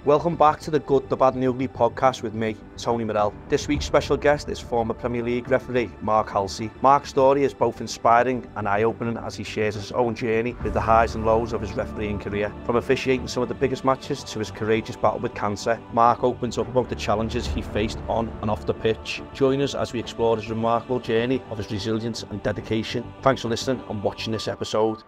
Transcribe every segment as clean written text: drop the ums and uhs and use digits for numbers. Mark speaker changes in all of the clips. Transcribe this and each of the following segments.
Speaker 1: Welcome back to the Good, the Bad and the Ugly podcast with me, Tony Murrell. This week's special guest is former Premier League referee Mark Halsey. Mark's story is both inspiring and eye-opening as he shares his own journey with the highs and lows of his refereeing career. From officiating some of the biggest matches to his courageous battle with cancer, Mark opens up about the challenges he faced on and off the pitch. Join us as we explore his remarkable journey of his resilience and dedication. Thanks for listening and watching this episode.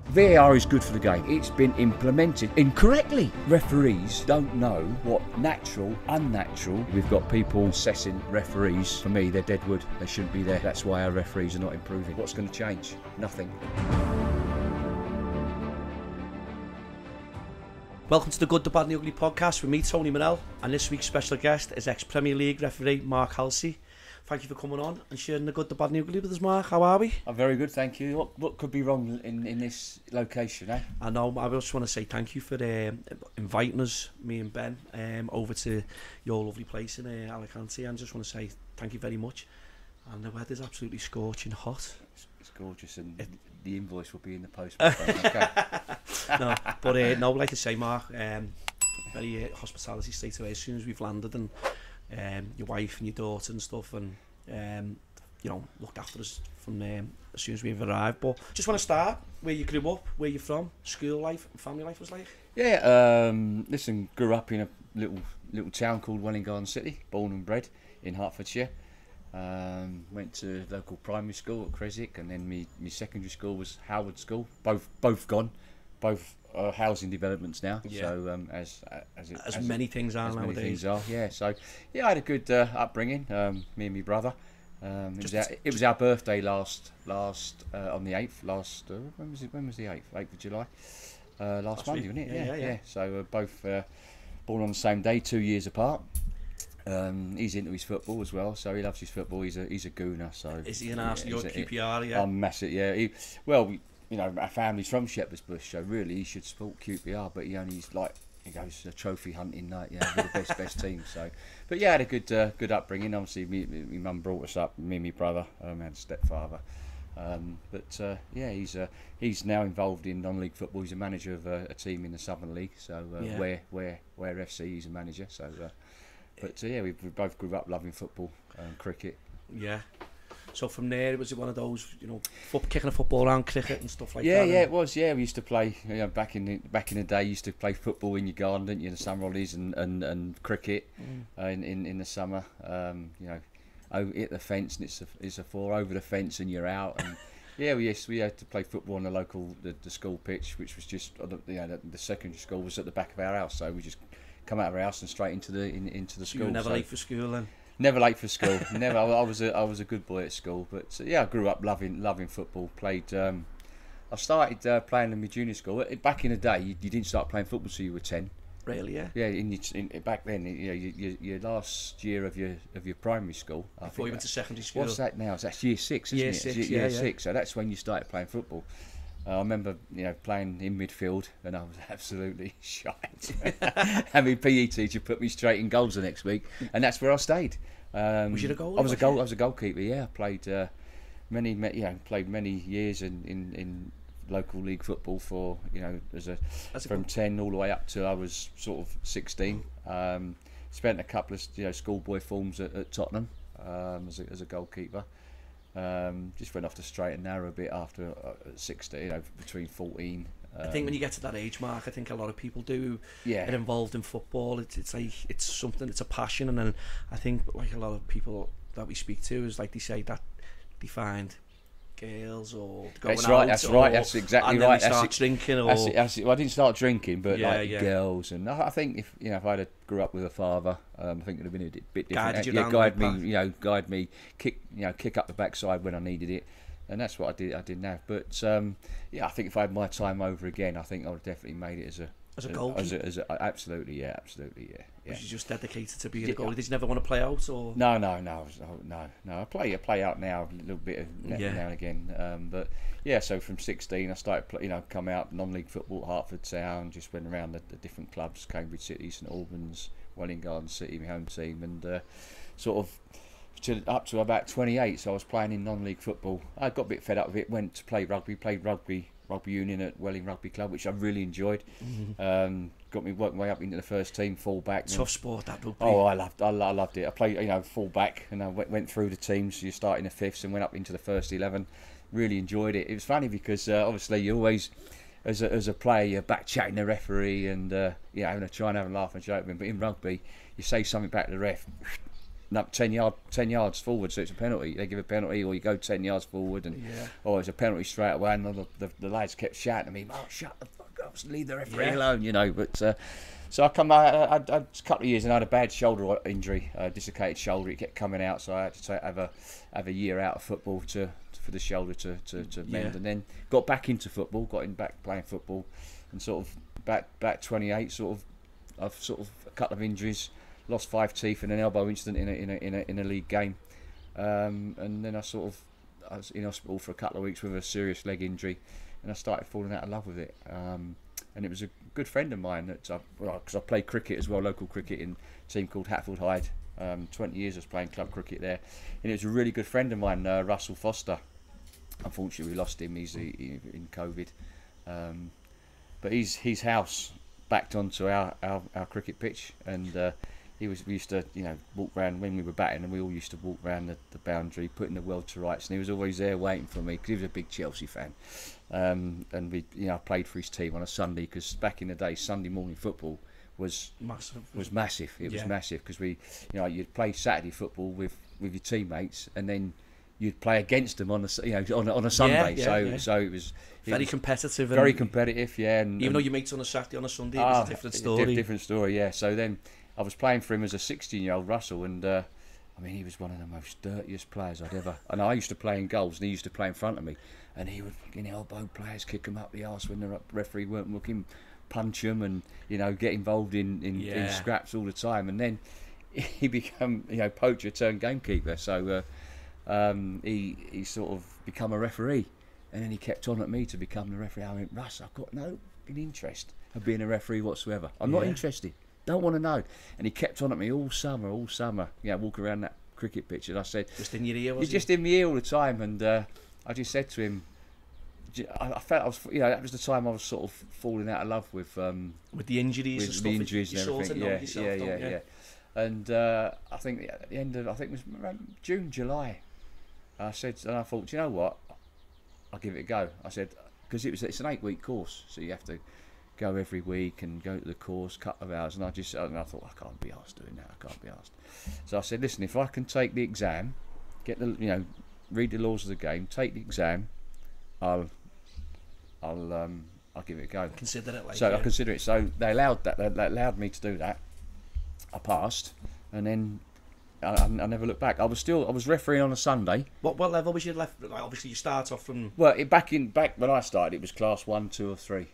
Speaker 2: VAR is good for the game. It's been implemented incorrectly. Referees don't know what natural, unnatural. We've got people assessing referees. For me, they're dead wood. They shouldn't be there. That's why our referees are not improving. What's going to change? Nothing.
Speaker 1: Welcome to the Good, the Bad and the Ugly podcast with me, Tony Murrell, and this week's special guest is ex-Premier League referee Mark Halsey. Thank you for coming on and sharing the good, the bad and the ugly with us, Mark. How are we?
Speaker 2: I'm very good, thank you. What could be wrong in this location, eh?
Speaker 1: I know, I just want to say thank you for inviting us, me and Ben, over to your lovely place in Alicante, and just want to say thank you very much. And the weather's absolutely scorching hot.
Speaker 2: It's gorgeous, and the invoice will be in the post. Okay.
Speaker 1: No, but no, like I say, Mark, very hospitality straight away as soon as we've landed, and your wife and your daughter and stuff, and you know, looked after us from as soon as we've arrived. But just want to start where you grew up, where you're from, school life and family life was like.
Speaker 2: Yeah, listen, grew up in a little town called Welling Garden City, born and bred in Hertfordshire. Went to local primary school at Creswick, and then my secondary school was Howard School. Both gone, both housing developments now. Yeah. So as
Speaker 1: many things are nowadays.
Speaker 2: Many things are, yeah. So yeah, I had a good upbringing. Me and my brother. It was our birthday last on the 8th. When was the 8th? 8th of July. Last Monday, wasn't it? Yeah. So both born on the same day, 2 years apart. He's into his football as well, so he loves his football. He's a gooner. So
Speaker 1: is he an Arsenal? You're QPR, yeah.
Speaker 2: I'm massive, yeah. You know, our family's from Shepherd's Bush, so really he should support QPR, but he goes trophy hunting night, yeah, with the best team. So, but yeah, I had a good upbringing. Obviously, my mum brought us up, me and my brother, I had a stepfather. Yeah, he's now involved in non-league football. He's a manager of a team in the Southern League, so where FC he's a manager. So, yeah, we both grew up loving football and cricket.
Speaker 1: Yeah. So from there, was it one of those, you know, kicking a football around, cricket and stuff like that?
Speaker 2: Yeah, it was. Yeah, we used to play. You know, back in the day, you used to play football in your garden, didn't you? The summer holidays and cricket in the summer. You know, hit the fence and it's a 4 over the fence and you're out. And yeah, we had to play football on the school pitch, which was just the secondary school was at the back of our house, so we just come out of our house and straight into the school.
Speaker 1: You were never late for school then.
Speaker 2: Never late for school. Never. I was a good boy at school, but yeah, I grew up loving football. Played. I started playing in my junior school. Back in the day, you didn't start playing football until you were 10.
Speaker 1: Really? Yeah.
Speaker 2: Yeah. Back then, your last year of your primary school.
Speaker 1: Before you went to secondary school.
Speaker 2: What's that now? That's year 6, isn't it? Year 6. So that's when you started playing football. I remember, playing in midfield, and I was absolutely shite. And my PE teacher put me straight in goals the next week, and that's where I stayed.
Speaker 1: Was you a goalie?
Speaker 2: I was a goalkeeper. Yeah, I played many years in local league football for from 10 all the way up to I was sort of 16. Spent a couple of schoolboy forms at Tottenham as a goalkeeper. Just went off the straight and narrow a bit after 16, between 14.
Speaker 1: I think when you get to that age, Mark, I think a lot of people do get involved in football. It's like it's something, it's a passion, and then I think like a lot of people that we speak to is like they say that they find girls or going out.
Speaker 2: That's right. That's exactly right.
Speaker 1: They start drinking or.
Speaker 2: Well, I didn't start drinking, but girls, and I think if I'd have grew up with a father, I think it'd have been a bit different. Guide me, kick up the backside when I needed it, and that's what I did now. But I think if I had my time over again, I think I would have definitely made it as a goalkeeper. Absolutely, yeah.
Speaker 1: Was you just dedicated to being a goalie? Did you never want to play out, or?
Speaker 2: No. I play out now a little bit now and again. But yeah, so from 16 I started, come out non-league football at Hertford Town. Just went around the different clubs: Cambridge City, St Albans, Welling Garden City, my home team, and sort of up to about 28. So I was playing in non-league football. I got a bit fed up with it. Went to play rugby. Played rugby union at Welling Rugby Club, which I really enjoyed. Got me working my way up into the first team, full back.
Speaker 3: Tough sport, that rugby.
Speaker 2: Oh, I loved it. I played, full back, and I went through the teams. So you start in the fifths and went up into the first 11. Really enjoyed it. It was funny because obviously you always, as a player, you're back chatting the referee and having a try and have a laugh and joke with him. But in rugby, you say something back to the ref. Up 10 yards forward, so it's a penalty. They give a penalty, or you go 10 yards forward, and it's a penalty straight away. And the lads kept shouting at me, "Oh, shut the fuck up, leave the referee alone," But so I come out. I had a couple of years and I had a bad shoulder injury, dislocated shoulder. It kept coming out, so I had to have a year out of football for the shoulder to mend, and then got back into football, back playing football, and sort of back 28, I've a couple of injuries. Lost 5 teeth in an elbow incident in a league game, and then I was in hospital for a couple of weeks with a serious leg injury, and I started falling out of love with it. And it was a good friend of mine because I played cricket as well, local cricket in a team called Hatfield Hyde. 20 years I was playing club cricket there, and it was a really good friend of mine, Russell Foster. Unfortunately, we lost him. He's in COVID, but his house backed onto our cricket pitch, and we used to walk round when we were batting, and we all used to walk round the boundary, putting the world to rights, and he was always there waiting for me because he was a big Chelsea fan. And we I played for his team on a Sunday, because back in the day Sunday morning football was massive. It was massive because you'd play Saturday football with your teammates, and then you'd play against them on a Sunday. So it was
Speaker 3: very competitive.
Speaker 2: Very competitive, yeah. And
Speaker 3: even though your mates on a Saturday, on a Sunday, it was a different story.
Speaker 2: Different story, yeah. So then I was playing for him as a 16-year-old, Russell, and he was one of the most dirtiest players I'd ever. And I used to play in goals, and he used to play in front of me, and he would fucking elbow players, kick them up the arse when the referee weren't looking, punch them, and get involved in scraps all the time. And then he became poacher turned gamekeeper. So he sort of become a referee, and then he kept on at me to become the referee. I went, Russ, I've got no interest of being a referee whatsoever. I'm not interested. Don't want to know. And he kept on at me all summer, walk around that cricket pitch, and I said,
Speaker 3: just in your ear,
Speaker 2: he's just in my ear all the time. And I just said to him, I felt I was, that was the time I was sort of falling out of love with
Speaker 3: the injuries and stuff.
Speaker 2: The injuries and everything. Yeah. And I think at the end of, it was around June, July, I said, and I thought, you know what, I'll give it a go. I said, because it's an 8-week course, so you have to go every week and go to the course, couple of hours, and I thought, I can't be asked doing that. I can't be asked. So I said, listen, if I can take the exam, get the read the laws of the game, take the exam, I'll give it a go.
Speaker 3: Consider it.
Speaker 2: I consider it. So they allowed that. They allowed me to do that. I passed, and then I never looked back. I was refereeing on a Sunday.
Speaker 3: What level was you left? Obviously, you start off from.
Speaker 2: Well, back when I started, it was class 1, 2, or 3.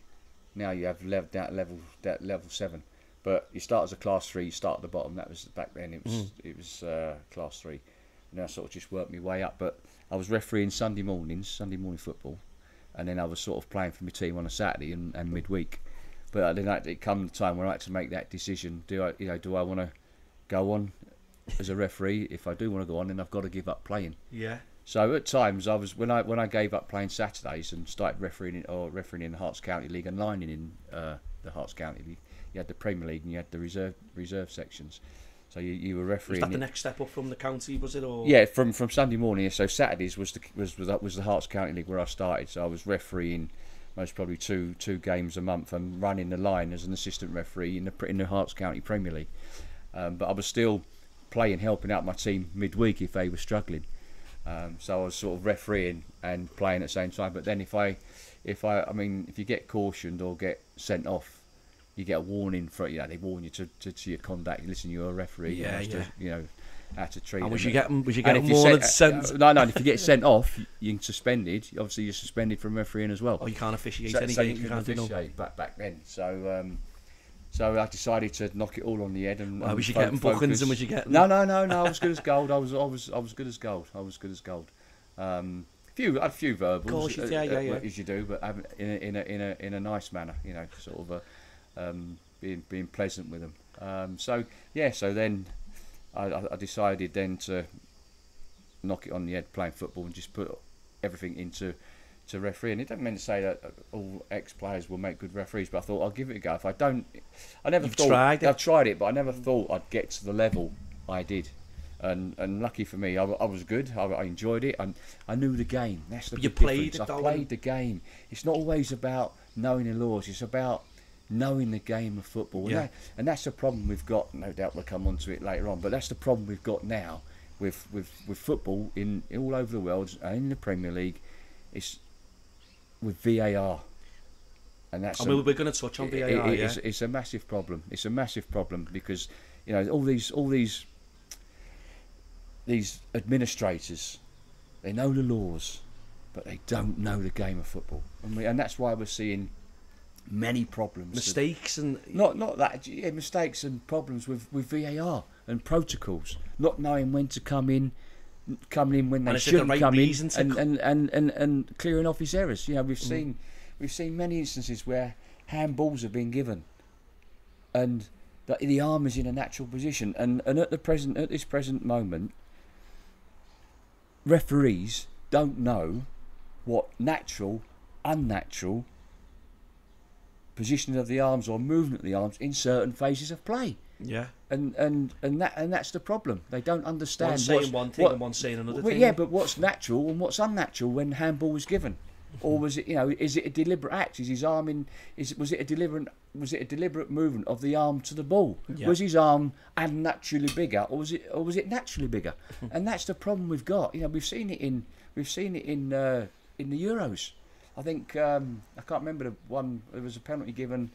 Speaker 2: Now you have level 7, but you start as a class 3. You start at the bottom. That was back then. It was class 3. And I sort of just worked my way up. But I was refereeing Sunday morning football, and then I was sort of playing for my team on a Saturday and midweek. But then it come the time where I had to make that decision. Do I want to go on as a referee? If I do want to go on, then I've got to give up playing.
Speaker 3: Yeah.
Speaker 2: So at times I was when I gave up playing Saturdays and started refereeing in the Hearts County League and lining in the Hearts County League. You had the Premier League and you had the reserve sections. So you were refereeing.
Speaker 3: Was that the next step up from the county? Was it or?
Speaker 2: Yeah, from Sunday morning. So Saturdays was the Hearts County League where I started. So I was refereeing most probably two games a month and running the line as an assistant referee in the Hearts County Premier League. But I was still helping out my team midweek if they were struggling. So I was sort of refereeing and playing at the same time. But then if you get cautioned or get sent off, you get a warning for they warn you to your conduct. Listen, you're a referee. How to treat.
Speaker 3: And was
Speaker 2: them.
Speaker 3: you getting more than sent?
Speaker 2: No. If you get sent off, you're suspended. Obviously, you're suspended from refereeing as well.
Speaker 3: Oh, you can't officiate
Speaker 2: anything. So
Speaker 3: you
Speaker 2: can't officiate back then. So I decided to knock it all on the head and.
Speaker 3: Was you getting bookings and was you getting?
Speaker 2: No. I was good as gold. I was good as gold. I was good as gold. I had a few verbals. Of
Speaker 3: course,
Speaker 2: as you do, but in a nice manner. Sort of being pleasant with them. So then I decided then to knock it on the head playing football and just put everything into referee. And it doesn't mean to say that all ex-players will make good referees, but I thought I'll give it a go. If I don't, I never thought I've tried it, but I never thought I'd get to the level I did. And lucky for me, I was good. I enjoyed it. I knew the game. That's the big difference. I played the game. It's not always about knowing the laws. It's about knowing the game of football.
Speaker 3: Yeah.
Speaker 2: And that's the problem we've got. No doubt we'll come on to it later on. But that's the problem we've got now with football in all over the world and in the Premier League. It's with VAR. And that's
Speaker 3: we're going to touch on VAR.
Speaker 2: It's a massive problem. It's a massive problem because all these administrators, they know the laws, but they don't know the game of football, and that's why we're seeing many problems.
Speaker 3: Mistakes and
Speaker 2: mistakes and problems with VAR and protocols, not knowing when to come in when they shouldn't come in, and clearing off his errors. We've seen many instances where handballs have been given, and the arm is in a natural position, and at this present moment, referees don't know what natural, unnatural positioning of the arms or movement of the arms in certain phases of play.
Speaker 3: Yeah.
Speaker 2: And that's the problem. They don't understand.
Speaker 3: One saying one thing and one saying another thing.
Speaker 2: Yeah, but what's natural and what's unnatural when handball was given? Or was it, is it a deliberate act? Is his arm was it a deliberate movement of the arm to the ball? Yeah. Was his arm unnaturally bigger, or was it naturally bigger? And that's the problem we've got. We've seen it in the Euros. I think I can't remember the one. There was a penalty given.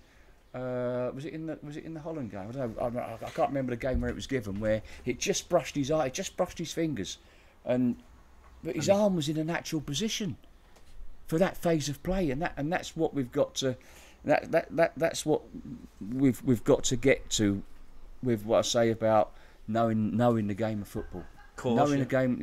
Speaker 2: Was it in the Holland game? I don't know. I can't remember the game where it was given, where it just brushed his eye, it just brushed his fingers, but his arm was in a natural position for that phase of play, and that's what we've got to. That's what we've got to get to, with what I say about knowing the game of football. Knowing the game,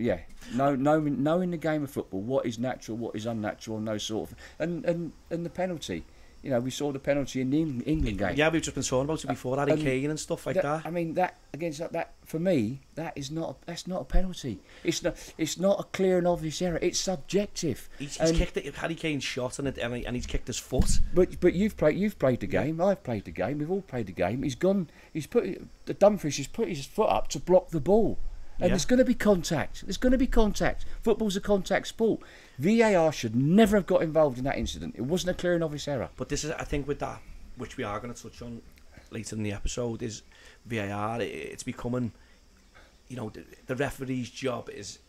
Speaker 2: knowing the game of football, what is natural, what is unnatural, and those sort of, and the penalty. We saw the penalty in the England game.
Speaker 3: Yeah, we've just been talking about it before, Harry Kane and stuff like that.
Speaker 2: I mean, that against that for me, that's not a penalty. It's not a clear and obvious error. It's subjective.
Speaker 3: He's kicked it. Harry Kane's shot and he's kicked his foot.
Speaker 2: But you've played the game. I've played the game. We've all played the game. The Dumfries has put his foot up to block the ball. And there's going to be contact. Football's a contact sport. VAR should never have got involved in that incident. It wasn't a clear and obvious error.
Speaker 3: But this is, I think, with that, which we are going to touch on later in the episode, is VAR. It's becoming, the referee's job is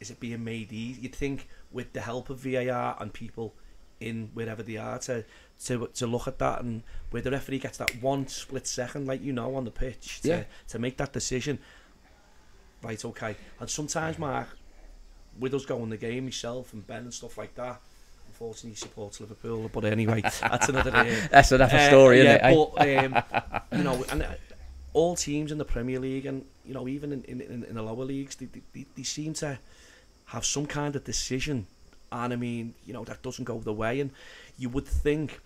Speaker 3: it being made easy? You'd think with the help of VAR and people in wherever they are to look at that, and where the referee gets that one split second, like on the pitch, to make that decision. Right, okay. And sometimes, Mark, with us going the game, myself and Ben and stuff like that, unfortunately he supports Liverpool, but anyway, that's another
Speaker 2: that's another story, isn't
Speaker 3: it? But and all teams in the Premier League, and even in the lower leagues, they seem to have some kind of decision, and I mean, that doesn't go the way. And you would think,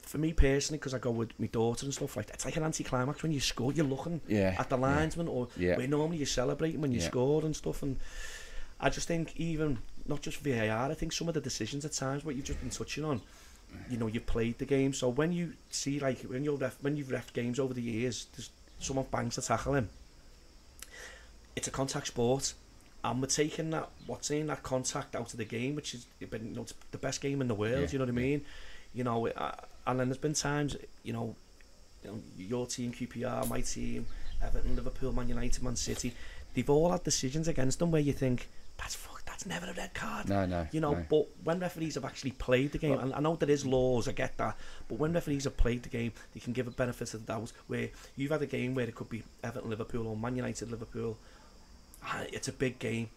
Speaker 3: for me personally, because I go with my daughter and stuff like that, it's like an anticlimax when you score. You're looking at the linesman, or where normally you're celebrating when you scored and stuff. And I just think, even not just VAR, I think some of the decisions at times, what you've just been touching on, you've played the game. So when you see, like, when you've reffed games over the years, someone bangs to tackle him. It's a contact sport, and we're taking that contact out of the game, which is it's the best game in the world. You know what I mean? And then there's been times, your team, QPR, my team, Everton, Liverpool, Man United, Man City, they've all had decisions against them where you think, that's never a red card.
Speaker 2: No.
Speaker 3: But when referees have actually played the game, and I know there is laws, I get that, but when referees have played the game, they can give a benefit of the doubt, where you've had a game where it could be Everton, Liverpool, or Man United, Liverpool, and it's a big game.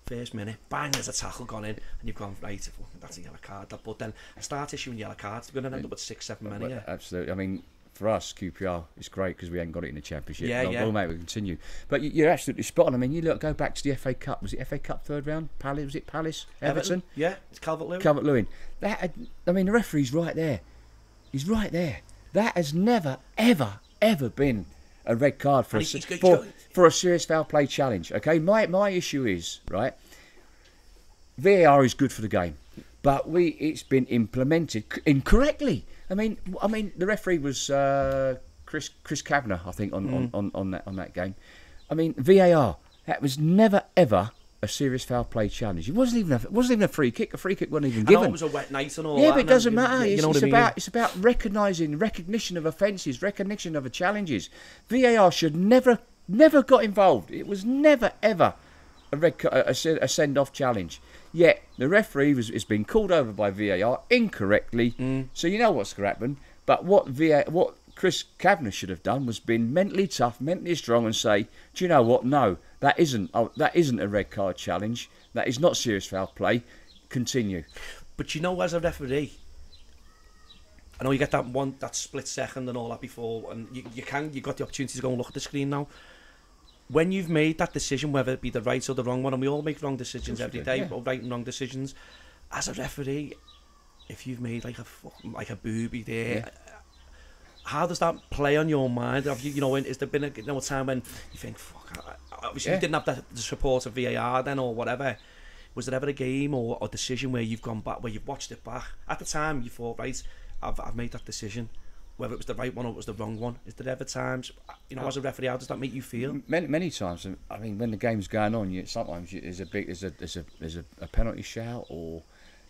Speaker 3: First minute, bang, there's a tackle gone in, and you've gone, right, that's a yellow card. But then start issuing yellow cards, we're going to end up with 6-7 men here.
Speaker 2: Absolutely. I mean, for us, QPR, it's great because we ain't got it in the Championship.
Speaker 3: Well,
Speaker 2: mate, we continue. But you're absolutely spot on. I mean, go back to the FA Cup. Was it FA Cup third round? Was it Palace? Everton?
Speaker 3: Yeah, it's Calvert-Lewin.
Speaker 2: Calvert-Lewin. The referee's right there. He's right there. That has never, ever been a red card for a serious foul play challenge. Okay, my issue is, right, VAR is good for the game, but it's been implemented incorrectly. I mean, the referee was Chris Kavanagh, I think, on that game. I mean, VAR, that was never ever a serious foul play challenge. It wasn't even a free kick. A free kick wasn't even given.
Speaker 3: I know it was a wet night and all that.
Speaker 2: Yeah, but it doesn't matter.
Speaker 3: It's
Speaker 2: about recognition of offences, recognition of challenges. VAR should never got involved. It was never ever a send-off challenge. Yet the referee has been called over by VAR incorrectly. So you know what's going to happen. But what Chris Kavanagh should have done was been mentally tough, mentally strong, and say, do you know what? No, that isn't a red card challenge. That is not serious foul play. Continue.
Speaker 3: But you know, as a referee, I know you get that split second and all that before, and you got the opportunity to go and look at the screen now. When you've made that decision, whether it be the right or the wrong one, and we all make wrong decisions every day, or right and wrong decisions, as a referee, if you've made like a booby there, how does that play on your mind? Have you, has there been a time when you think, fuck, obviously you didn't have the support of VAR then or whatever? Was there ever a game or a decision where you've gone back, where you've watched it back? At the time you thought, right, I've made that decision, whether it was the right one or it was the wrong one. Is there ever times, as a referee, how does that make you feel?
Speaker 2: Many times. I mean, when the game's going on, sometimes there's a penalty shout, or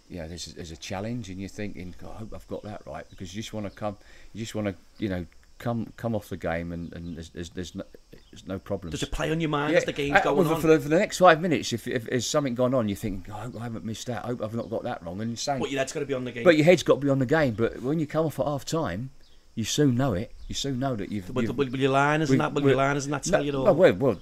Speaker 2: there's a challenge, and you're thinking, God, I hope I've got that right, because you just want to come off the game, and there's no problems.
Speaker 3: Does it play on your mind as the game's going on?
Speaker 2: For the next 5 minutes, if there's something gone on, you think, I hope I haven't missed that. I hope I've not got that wrong. And you're saying,
Speaker 3: but your head's got to be on the game.
Speaker 2: But your head's got to be on the game. But when you come off at half time, you soon know it. You soon know that you've.
Speaker 3: Will your liners and that? Will your liners and that tell you all?
Speaker 2: Well,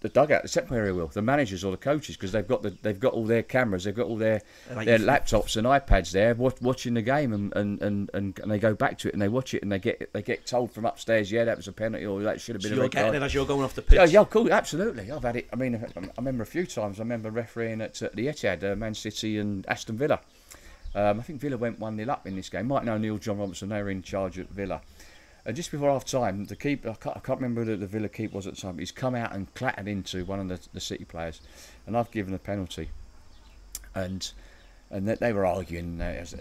Speaker 2: the dugout, the second area will, the managers or the coaches, because they've got all their cameras, they've got all their laptops and iPads there, watching the game, and they go back to it and they watch it, and they get told from upstairs, that was a penalty, or that should have been a red card.
Speaker 3: You're getting it as you're going off the pitch.
Speaker 2: Yeah, cool, absolutely. I've had it. I mean, I remember a few times. I remember refereeing at the Etihad, Man City and Aston Villa. I think Villa went 1-0 up in this game. Martin O'Neill, John Robertson, they were in charge at Villa. And just before half time, the keeper, I can't remember who the Villa keeper was at the time, but he's come out and clattered into one of the City players, and I've given a penalty. And they were arguing as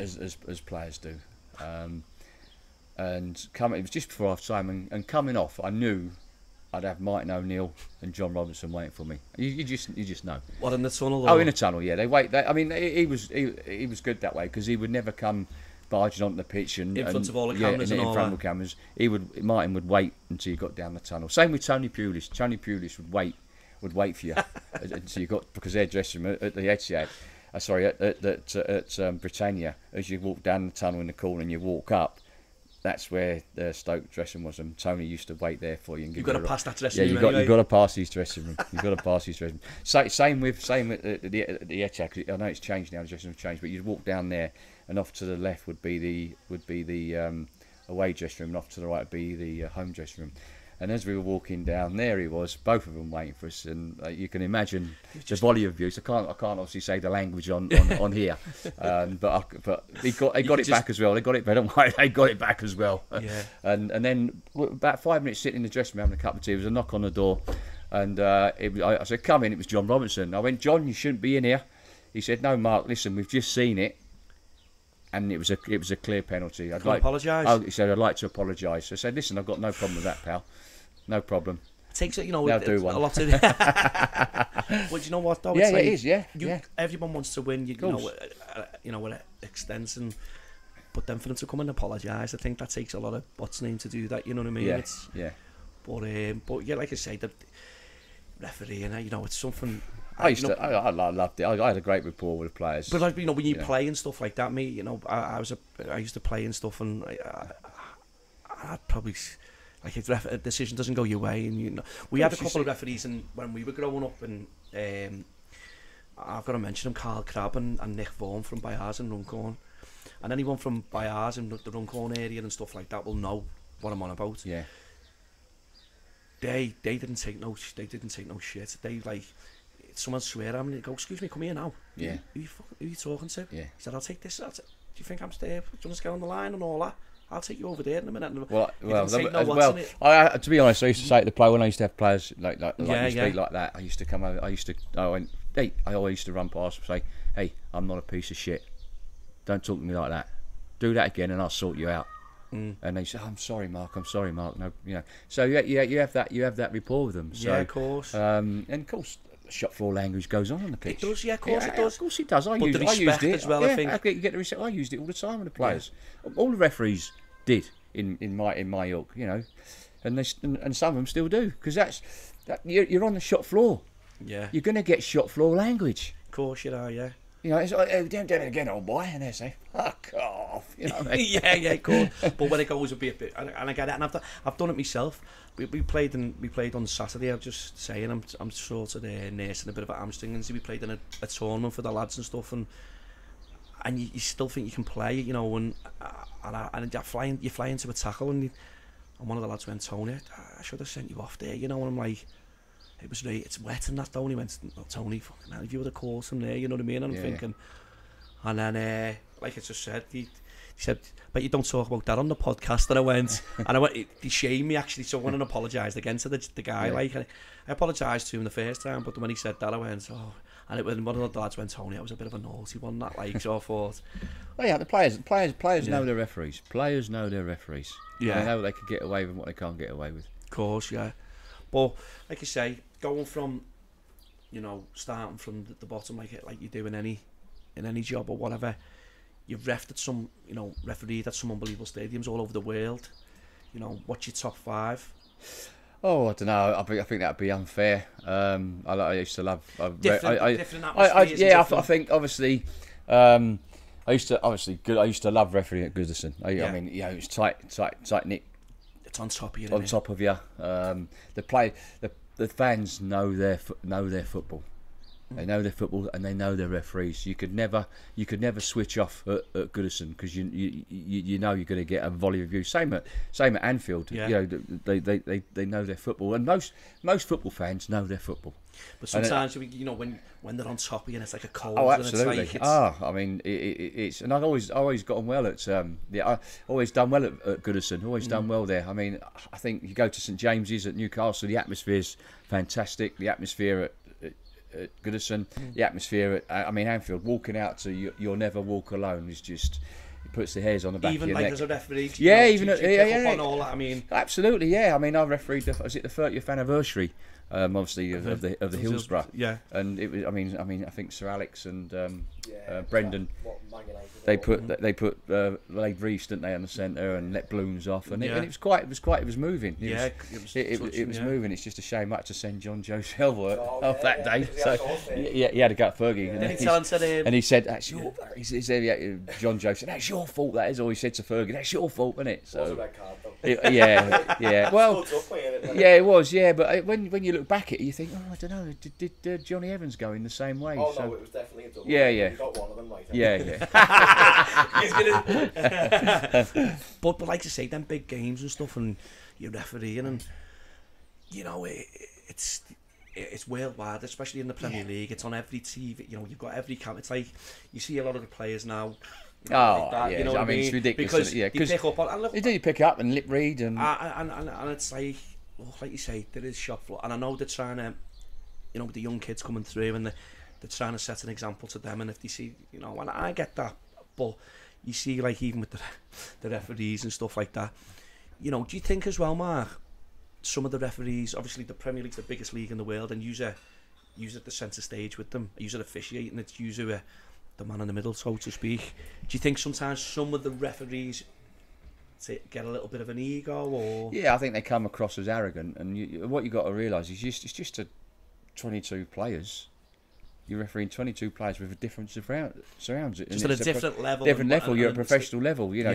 Speaker 2: players do. It was just before half time, and coming off, I knew I'd have Martin O'Neill and John Robertson waiting for me. You just know.
Speaker 3: What, in the tunnel?
Speaker 2: Oh, in the tunnel, yeah. They wait. He was good that way, because he would never come barging onto the pitch and
Speaker 3: in front of all the cameras
Speaker 2: in front of the cameras. Martin would wait until you got down the tunnel. Same with Tony Pulis. Tony Pulis would wait for you until you got, because their dressing room at the Etihad, at Britannia, as you walk down the tunnel in the corner and you walk up, that's where the Stoke dressing was, and Tony used to wait there for you. And
Speaker 3: you've got to pass that dressing room.
Speaker 2: You've got to pass his dressing room. You've got to pass his dressing room. Same with the Etihad. I know it's changed now. The dressing room's changed, but you'd walk down there, and off to the left would be the away dressing room, and off to the right would be the home dressing room. And as we were walking down, there he was, both of them waiting for us, and you can imagine the volley of abuse. I can't obviously say the language on here, but they got it back as well. They got it better. They got it back as well.
Speaker 3: Yeah.
Speaker 2: And then about 5 minutes sitting in the dressing room having a cup of tea, there was a knock on the door, and I said, "Come in." It was John Robinson. I went, "John, you shouldn't be in here." He said, "No, Mark. Listen, we've just seen it." And it was a clear penalty. I'd like to apologise. He said, "I'd like to apologise." So I said, "Listen, I've got no problem with that, pal. No problem."
Speaker 3: It takes a
Speaker 2: lot of.
Speaker 3: Well, you know what though?
Speaker 2: Yeah, it is. Yeah,
Speaker 3: everyone wants to win. With extension, but then for them to come and apologise, I think that takes a lot of what's name to do that. You know what I mean?
Speaker 2: Yeah.
Speaker 3: But yeah, like I say, the refereeing, it's something.
Speaker 2: I loved it. I had a great rapport with the players.
Speaker 3: But like, when you play and stuff like that, I used to play and stuff, and I'd probably, like, if a decision doesn't go your way, and we had a couple of referees, and when we were growing up, and I've got to mention them, Carl Crabb and Nick Vaughan from Byars and Runcorn, and anyone from Byars and the Runcorn area and stuff like that will know what I'm on about.
Speaker 2: Yeah.
Speaker 3: They didn't take no shit. They like. Someone swear at him and they go, "Excuse me, come here now."
Speaker 2: Yeah.
Speaker 3: Who are you talking to?
Speaker 2: Yeah.
Speaker 3: He said, "I'll take this. Do you think I'm staying? Do you want to get on the line and all that?" I'll take you over there in a minute. And
Speaker 2: Well,
Speaker 3: you didn't say no,
Speaker 2: as
Speaker 3: what's
Speaker 2: well.
Speaker 3: in it?
Speaker 2: To be honest, I used to say to the player when I used to have players like
Speaker 3: Yeah,
Speaker 2: you speak like that. I used to come over. I went, hey, I always used to run past and say, hey, I'm not a piece of shit. Don't talk to me like that. Do that again, and I'll sort you out. And they say, oh, I'm sorry, Mark. No, you know. So you have that rapport with them. So,
Speaker 3: Yeah, of course.
Speaker 2: And of course, shop floor language goes on the pitch.
Speaker 3: It does, yeah, of course it does.
Speaker 2: Of course it does. I
Speaker 3: But
Speaker 2: used
Speaker 3: the
Speaker 2: it. I used
Speaker 3: respect
Speaker 2: it
Speaker 3: as well,
Speaker 2: yeah,
Speaker 3: I think.
Speaker 2: You get the respect. I used it all the time with the players. All the referees did in my ilk, you know, and some of them still do, because you're on the shop floor.
Speaker 3: Yeah.
Speaker 2: You're going to get shop floor language.
Speaker 3: Of course you are, yeah.
Speaker 2: You know, it's like, oh, don't do it again, old boy, and they say, fuck off. You know what I mean?
Speaker 3: yeah, cool. But when it goes a bit, and I get it, and I've done it myself. We played on Saturday. I'm just saying, I'm sort of nursing a bit of a hamstring, and so we played in a tournament for the lads and stuff, and you still think you can play, you know, and you're flying into a tackle, and one of the lads went, Tony, I should have sent you off there, you know, and I'm like, it's wet and that, though, and he went, no, Tony, fucking hell, if you would have called him there, you know what I mean? And I'm thinking, and then, like I just said, he said, but you don't talk about that on the podcast. And I went, he shamed me actually, so I went and apologised again to the guy. Like, I apologised to him the first time, but when he said that, I went, oh, and one of the lads went, Tony, I was a bit of a naughty one, that, like, so I thought.
Speaker 2: Well, yeah, the players know their referees. Players know their referees.
Speaker 3: Yeah.
Speaker 2: They know what they can get away with and what they can't get away with.
Speaker 3: Of course, yeah. But, like you say, going from, you know, starting from the bottom, like you do in any job or whatever, you've refereed at some, you know, refereed at some unbelievable stadiums all over the world. You know, what's your top 5?
Speaker 2: Oh, I don't know. I think that'd be unfair. I used to love
Speaker 3: different atmospheres.
Speaker 2: I think obviously, I used to love refereeing at Goodison. I mean, you know, it was tight knit.
Speaker 3: It's on top of you.
Speaker 2: On top of you. The fans know their football. They know their football and they know their referees. You could never switch off at Goodison, because you know you're going to get a volley of views. Same at Anfield.
Speaker 3: Yeah.
Speaker 2: You know, they know their football, and most football fans know their football.
Speaker 3: But sometimes, you know, when they're on top of you and it's like a cold.
Speaker 2: Oh, absolutely.
Speaker 3: And it's like
Speaker 2: I mean, it's and I've always got on well at I always done well at Goodison. Always done well there. I mean, I think you go to St James's at Newcastle, the atmosphere's fantastic. The atmosphere at Goodison, the atmosphere at Anfield, walking out to You'll Never Walk Alone is just, it puts the hairs on the back
Speaker 3: even
Speaker 2: of your
Speaker 3: like
Speaker 2: neck.
Speaker 3: as a referee,
Speaker 2: yeah,
Speaker 3: know,
Speaker 2: even
Speaker 3: you pick up on all that. I mean,
Speaker 2: absolutely, yeah. I mean, I refereed was it the 30th anniversary, obviously of the Hillsborough,
Speaker 3: yeah.
Speaker 2: And it was, I mean, I think Sir Alex and Brendan, they put laid Reese, didn't they, on the centre and let balloons off, and it was moving. It was moving. It's just a shame I had to send John Joe Shelver off that day. So he had to go at Fergie. And he said, "That's your." He said, John Joe said, "That's your fault." That is all he said to Fergie. "That's your fault, isn't it?" So
Speaker 4: it was a red card, though.
Speaker 2: Yeah. Well, yeah, it was. Yeah, but when you look back at it, you think, oh, I don't know. Did Johnny Evans go in the same way?
Speaker 4: Oh no, it was definitely a double.
Speaker 2: Yeah.
Speaker 4: You got one of them right.
Speaker 2: Yeah.
Speaker 3: but like I say, them big games and stuff, and you're refereeing, and you know it's worldwide, especially in the Premier League. It's on every TV. You know, you've got every camp. It's like you see a lot of the players now. You know, like that,
Speaker 2: yeah.
Speaker 3: You know what I mean?
Speaker 2: It's ridiculous.
Speaker 3: Because you pick up on, and look,
Speaker 2: you pick up and lip read and
Speaker 3: it's like, well, like you say, there is shop floor, and I know they're trying to, you know, with the young kids coming through, and they're trying to set an example to them, and if they see, you know, and I get that, but you see, like, even with the referees and stuff like that, you know, do you think as well, Mark, some of the referees, obviously the Premier League's the biggest league in the world, and use at the centre stage with them, use officiating, it's usually the man in the middle, so to speak. Do you think sometimes some of the referees get a little bit of an ego, or? Yeah,
Speaker 2: I think they come across as arrogant, and what you got to realise is it's just 22 players. You're refereeing 22 players with a different surrounds.
Speaker 3: Just at a different level.
Speaker 2: Different level. You're at a professional level. You know,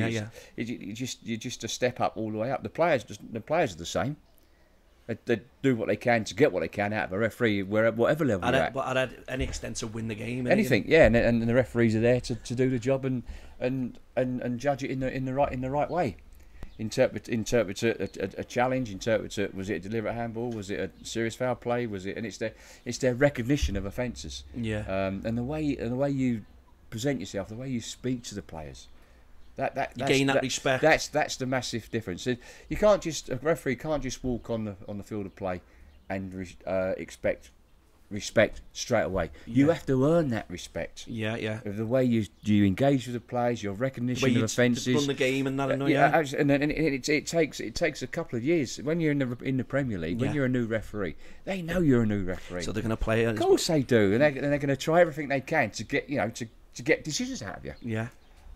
Speaker 3: you're
Speaker 2: just a step up all the way up. The players are the same. They do what they can to get what they can out of a referee, whatever level you're at.
Speaker 3: But at any extent to win the game.
Speaker 2: Anything, yeah. And the referees are there to do the job and judge it in the right way. Interpret a challenge. Interpret was it a deliberate handball? Was it a serious foul play? Was it? And it's their recognition of offences.
Speaker 3: Yeah.
Speaker 2: And the way you present yourself, the way you speak to the players,
Speaker 3: You gain that respect.
Speaker 2: That's the massive difference. A referee can't just walk on the field of play and expect respect straight away. You have to earn that respect.
Speaker 3: Yeah.
Speaker 2: Of the way you engage with the players, your recognition of offences,
Speaker 3: run the game and that.
Speaker 2: And it takes a couple of years. When you're in the Premier League, when you're a new referee, they know you're a new referee.
Speaker 3: So they're going to play it.
Speaker 2: Of course they do, and they're going to try everything they can to get to get decisions out of you.
Speaker 3: Yeah.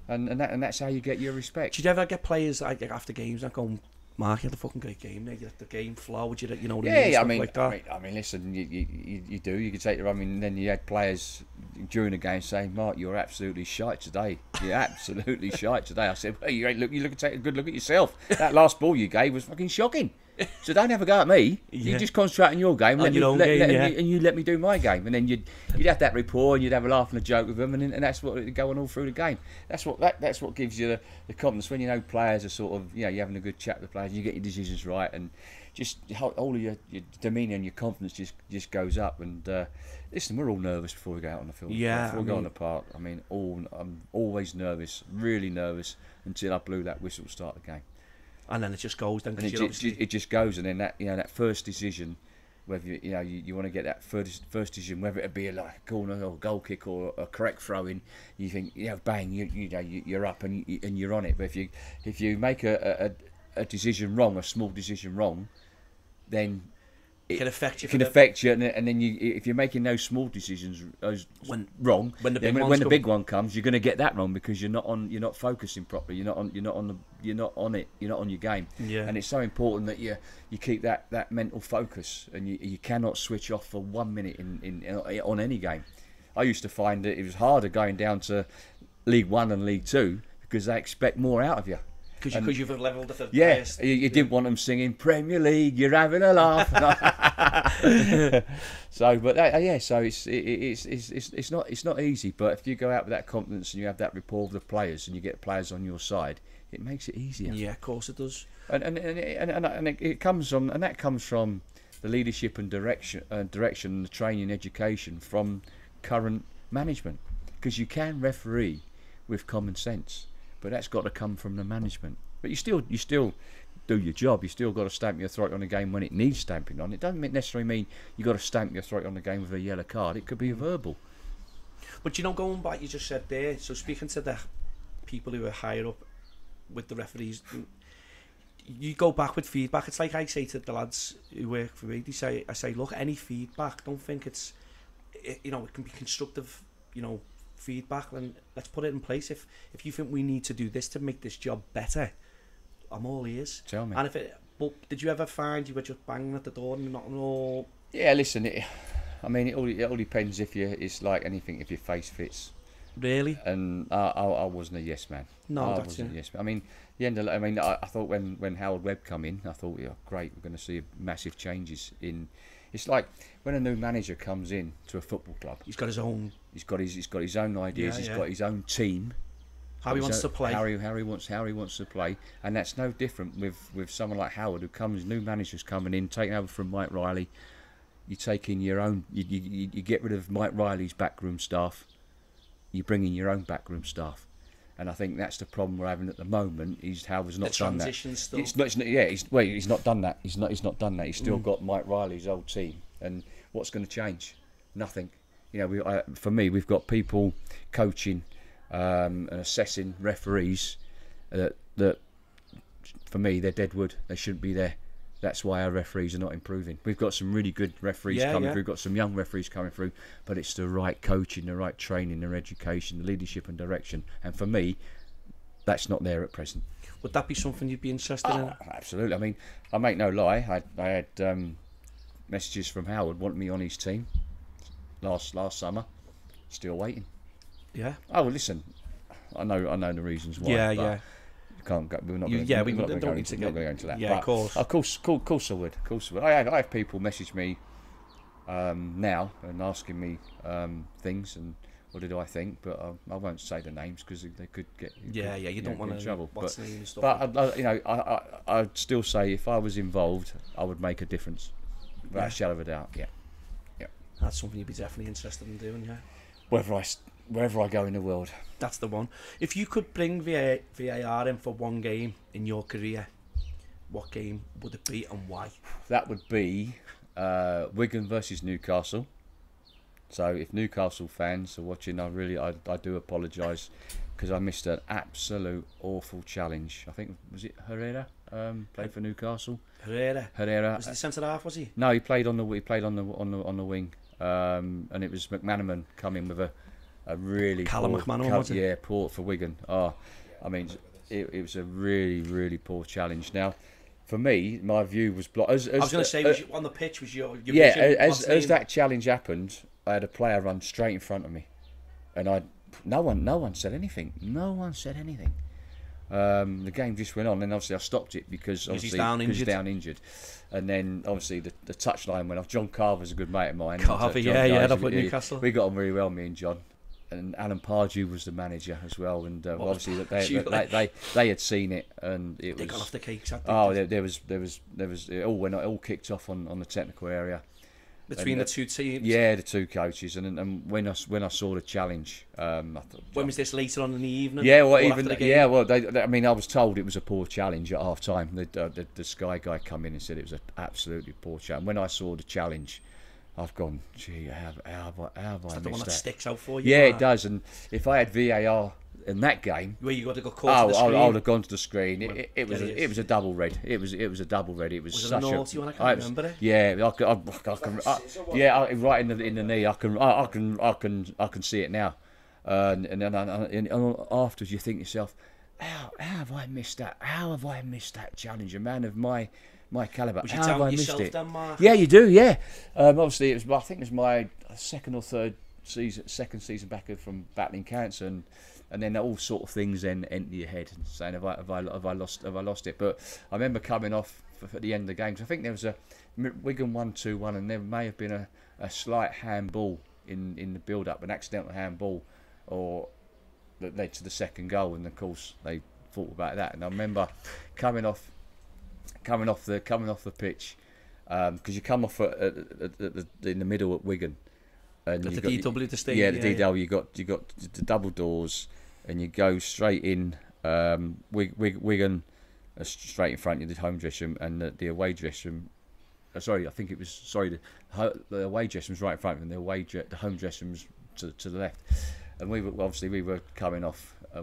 Speaker 2: And that's how you get your respect.
Speaker 3: Did you ever get players like after games that go, Mark, you had a fucking great game there. You let the game flow. Would you know what I mean? Like that?
Speaker 2: I mean, listen, you do. You could take the. I mean, then you had players during the game saying, "Mark, you're absolutely shite today. You're absolutely shite today." I said, "Well, you ain't take a good look at yourself. That last ball you gave was fucking shocking. So don't have a go at me. You just concentrate on your game, and you let me do my game." And then you'd have that rapport, and you'd have a laugh and a joke with them, and that's what would go on all through the game. That's what gives you the confidence when you know players are sort of you're having a good chat with the players, and you get your decisions right, and just all of your demeanour and your confidence just goes up. And listen, we're all nervous before we go out on the field. Before we go on the park. I mean, I'm always nervous, really nervous, until I blew that whistle to start the game.
Speaker 3: And then it just goes. Then
Speaker 2: it just goes, and then that first decision, whether you want to get that first decision, whether it be like a corner or a goal kick or a correct throw in, you think bang, you're up and you're on it. But if you make a decision wrong, a small decision wrong, then it can affect you. And then if you're making those small decisions wrong, when the big one comes, you're going to get that wrong because you're not focusing properly. You're not on your game.
Speaker 3: Yeah.
Speaker 2: And it's so important that you keep that mental focus, and you cannot switch off for 1 minute on any game. I used to find that it was harder going down to League One and League Two because they expect more out of you.
Speaker 3: Because you've levelled the
Speaker 2: highest. You didn't want them singing Premier League, you're having a laugh. So it's not easy. But if you go out with that confidence and you have that rapport with the players and you get players on your side, it makes it easier.
Speaker 3: Yeah, of course it does.
Speaker 2: And it comes from the leadership and direction and the training and education from current management, because you can referee with common sense. But that's got to come from the management. But you still do your job. You still got to stamp your authority on the game when it needs stamping on. It doesn't necessarily mean you got to stamp your authority on the game with a yellow card. It could be a verbal.
Speaker 3: But going back, you just said there. So speaking to the people who are higher up with the referees, you go back with feedback. It's like I say to the lads who work for me. I say, look, any feedback. Don't think it can be constructive. Feedback, and let's put it in place. If you think we need to do this to make this job better, I'm all ears.
Speaker 2: Tell me.
Speaker 3: And but did you ever find you were just banging at the door and not all?
Speaker 2: Yeah, listen. It all depends it's like anything. If your face fits.
Speaker 3: Really.
Speaker 2: And I wasn't a yes man.
Speaker 3: No,
Speaker 2: I wasn't a yes man. I mean, I thought when Howard Webb come in, I thought, great, we're going to see massive changes in. It's like when a new manager comes in to a football club.
Speaker 3: He's got his own.
Speaker 2: He's got his own ideas. He's got his own team.
Speaker 3: How he wants to play.
Speaker 2: How he wants to play, and that's no different with someone like Howard, who comes. New managers coming in, taking over from Mike Riley. You take in your own. You get rid of Mike Riley's backroom staff. You bring in your own backroom staff. And I think that's the problem we're having at the moment. Howard's not done that.
Speaker 3: Still.
Speaker 2: He's not done that. He's not done that. He's still got Mike Riley's old team. And what's going to change? Nothing. For me, we've got people coaching and assessing referees that for me, they're dead wood. They shouldn't be there. That's why our referees are not improving. We've got some really good referees coming through. We've got some young referees coming through, but it's the right coaching, the right training, the education, the leadership and direction. And for me, that's not there at present.
Speaker 3: Would that be something you'd be interested in?
Speaker 2: Absolutely. I mean, I make no lie. I had messages from Howard wanting me on his team last summer. Still waiting.
Speaker 3: Yeah.
Speaker 2: Oh, well, listen. I know the reasons why.
Speaker 3: Yeah.
Speaker 2: Can't go. We're not going to go into that.
Speaker 3: Yeah,
Speaker 2: but of course I would. I have people message me now and asking me things and what did I think, but I won't say the names because they could get
Speaker 3: you don't want to
Speaker 2: trouble.
Speaker 3: What's the name and stuff.
Speaker 2: But I'd still say if I was involved, I would make a difference, without a shadow of a doubt. Yeah.
Speaker 3: That's something you'd be definitely interested in doing. Yeah.
Speaker 2: Whether wherever I go in the world.
Speaker 3: That's the one. If you could bring VAR in for one game in your career, what game would it be and why?
Speaker 2: That would be Wigan versus Newcastle. So if Newcastle fans are watching, I do apologise because I missed an absolute awful challenge. I think, was it Herrera played for Newcastle? Herrera.
Speaker 3: Was he centre half? Was he?
Speaker 2: No, he played on the wing. And it was McManaman coming with a really
Speaker 3: Callum McManaman, was it?
Speaker 2: Yeah, poor for Wigan. Oh, I mean, it was a really, really poor challenge. Now, for me, my view was blocked. I was going to
Speaker 3: say, on the pitch was your
Speaker 2: yeah.
Speaker 3: vision,
Speaker 2: As that challenge happened, I had a player run straight in front of me, and no one said anything. No one said anything. The game just went on, and obviously I stopped it because
Speaker 3: he's down
Speaker 2: injured. And then obviously the touchline went off. John Carver's a good mate of mine.
Speaker 3: Carver, yeah, up at Newcastle.
Speaker 2: We got on very well, me and John. And Alan Pardew was the manager as well, and obviously they had seen it, and
Speaker 3: they got off the cakes.
Speaker 2: There was it all kicked off on the technical area
Speaker 3: between the two teams.
Speaker 2: Yeah, the two coaches, and when I saw the challenge, I thought.
Speaker 3: When was this, later on in the evening?
Speaker 2: Yeah, well, I mean, I was told it was a poor challenge at half time. The Sky guy come in and said it was an absolutely poor challenge. When I saw the challenge, I've gone, gee, how have I missed that?
Speaker 3: The one that sticks out for you.
Speaker 2: Yeah, it does. And if I had VAR in that game,
Speaker 3: where you got to go caught to the screen,
Speaker 2: I would have gone to the screen. It was a double red. It was a double red. It was such
Speaker 3: a naughty one. I can't remember it.
Speaker 2: Yeah, right in the knee. I can see it now. And then afterwards, you think to yourself, how have I missed that? How have I missed that challenge? A man of my calibre.
Speaker 3: Was you telling yourself then, Mark?
Speaker 2: Yeah, you do. Yeah. Obviously, I think it was my second season back from battling cancer, and then all sort of things then enter your head, saying have I lost it? But I remember coming off at the end of the game. So I think there was a Wigan 1-2-1, and there may have been a slight handball in the build up, an accidental handball, or that led to the second goal, and of course they thought about that. And I remember coming off the pitch, because you come off in the middle at Wigan, and
Speaker 3: the DW to stay.
Speaker 2: Yeah, the DW. You got the double doors, and you go straight in. Wigan straight in front of the home dressing room, and the away dressing room. The away dressing room's right in front of them. The home dressing room's to the left, and we were coming off. I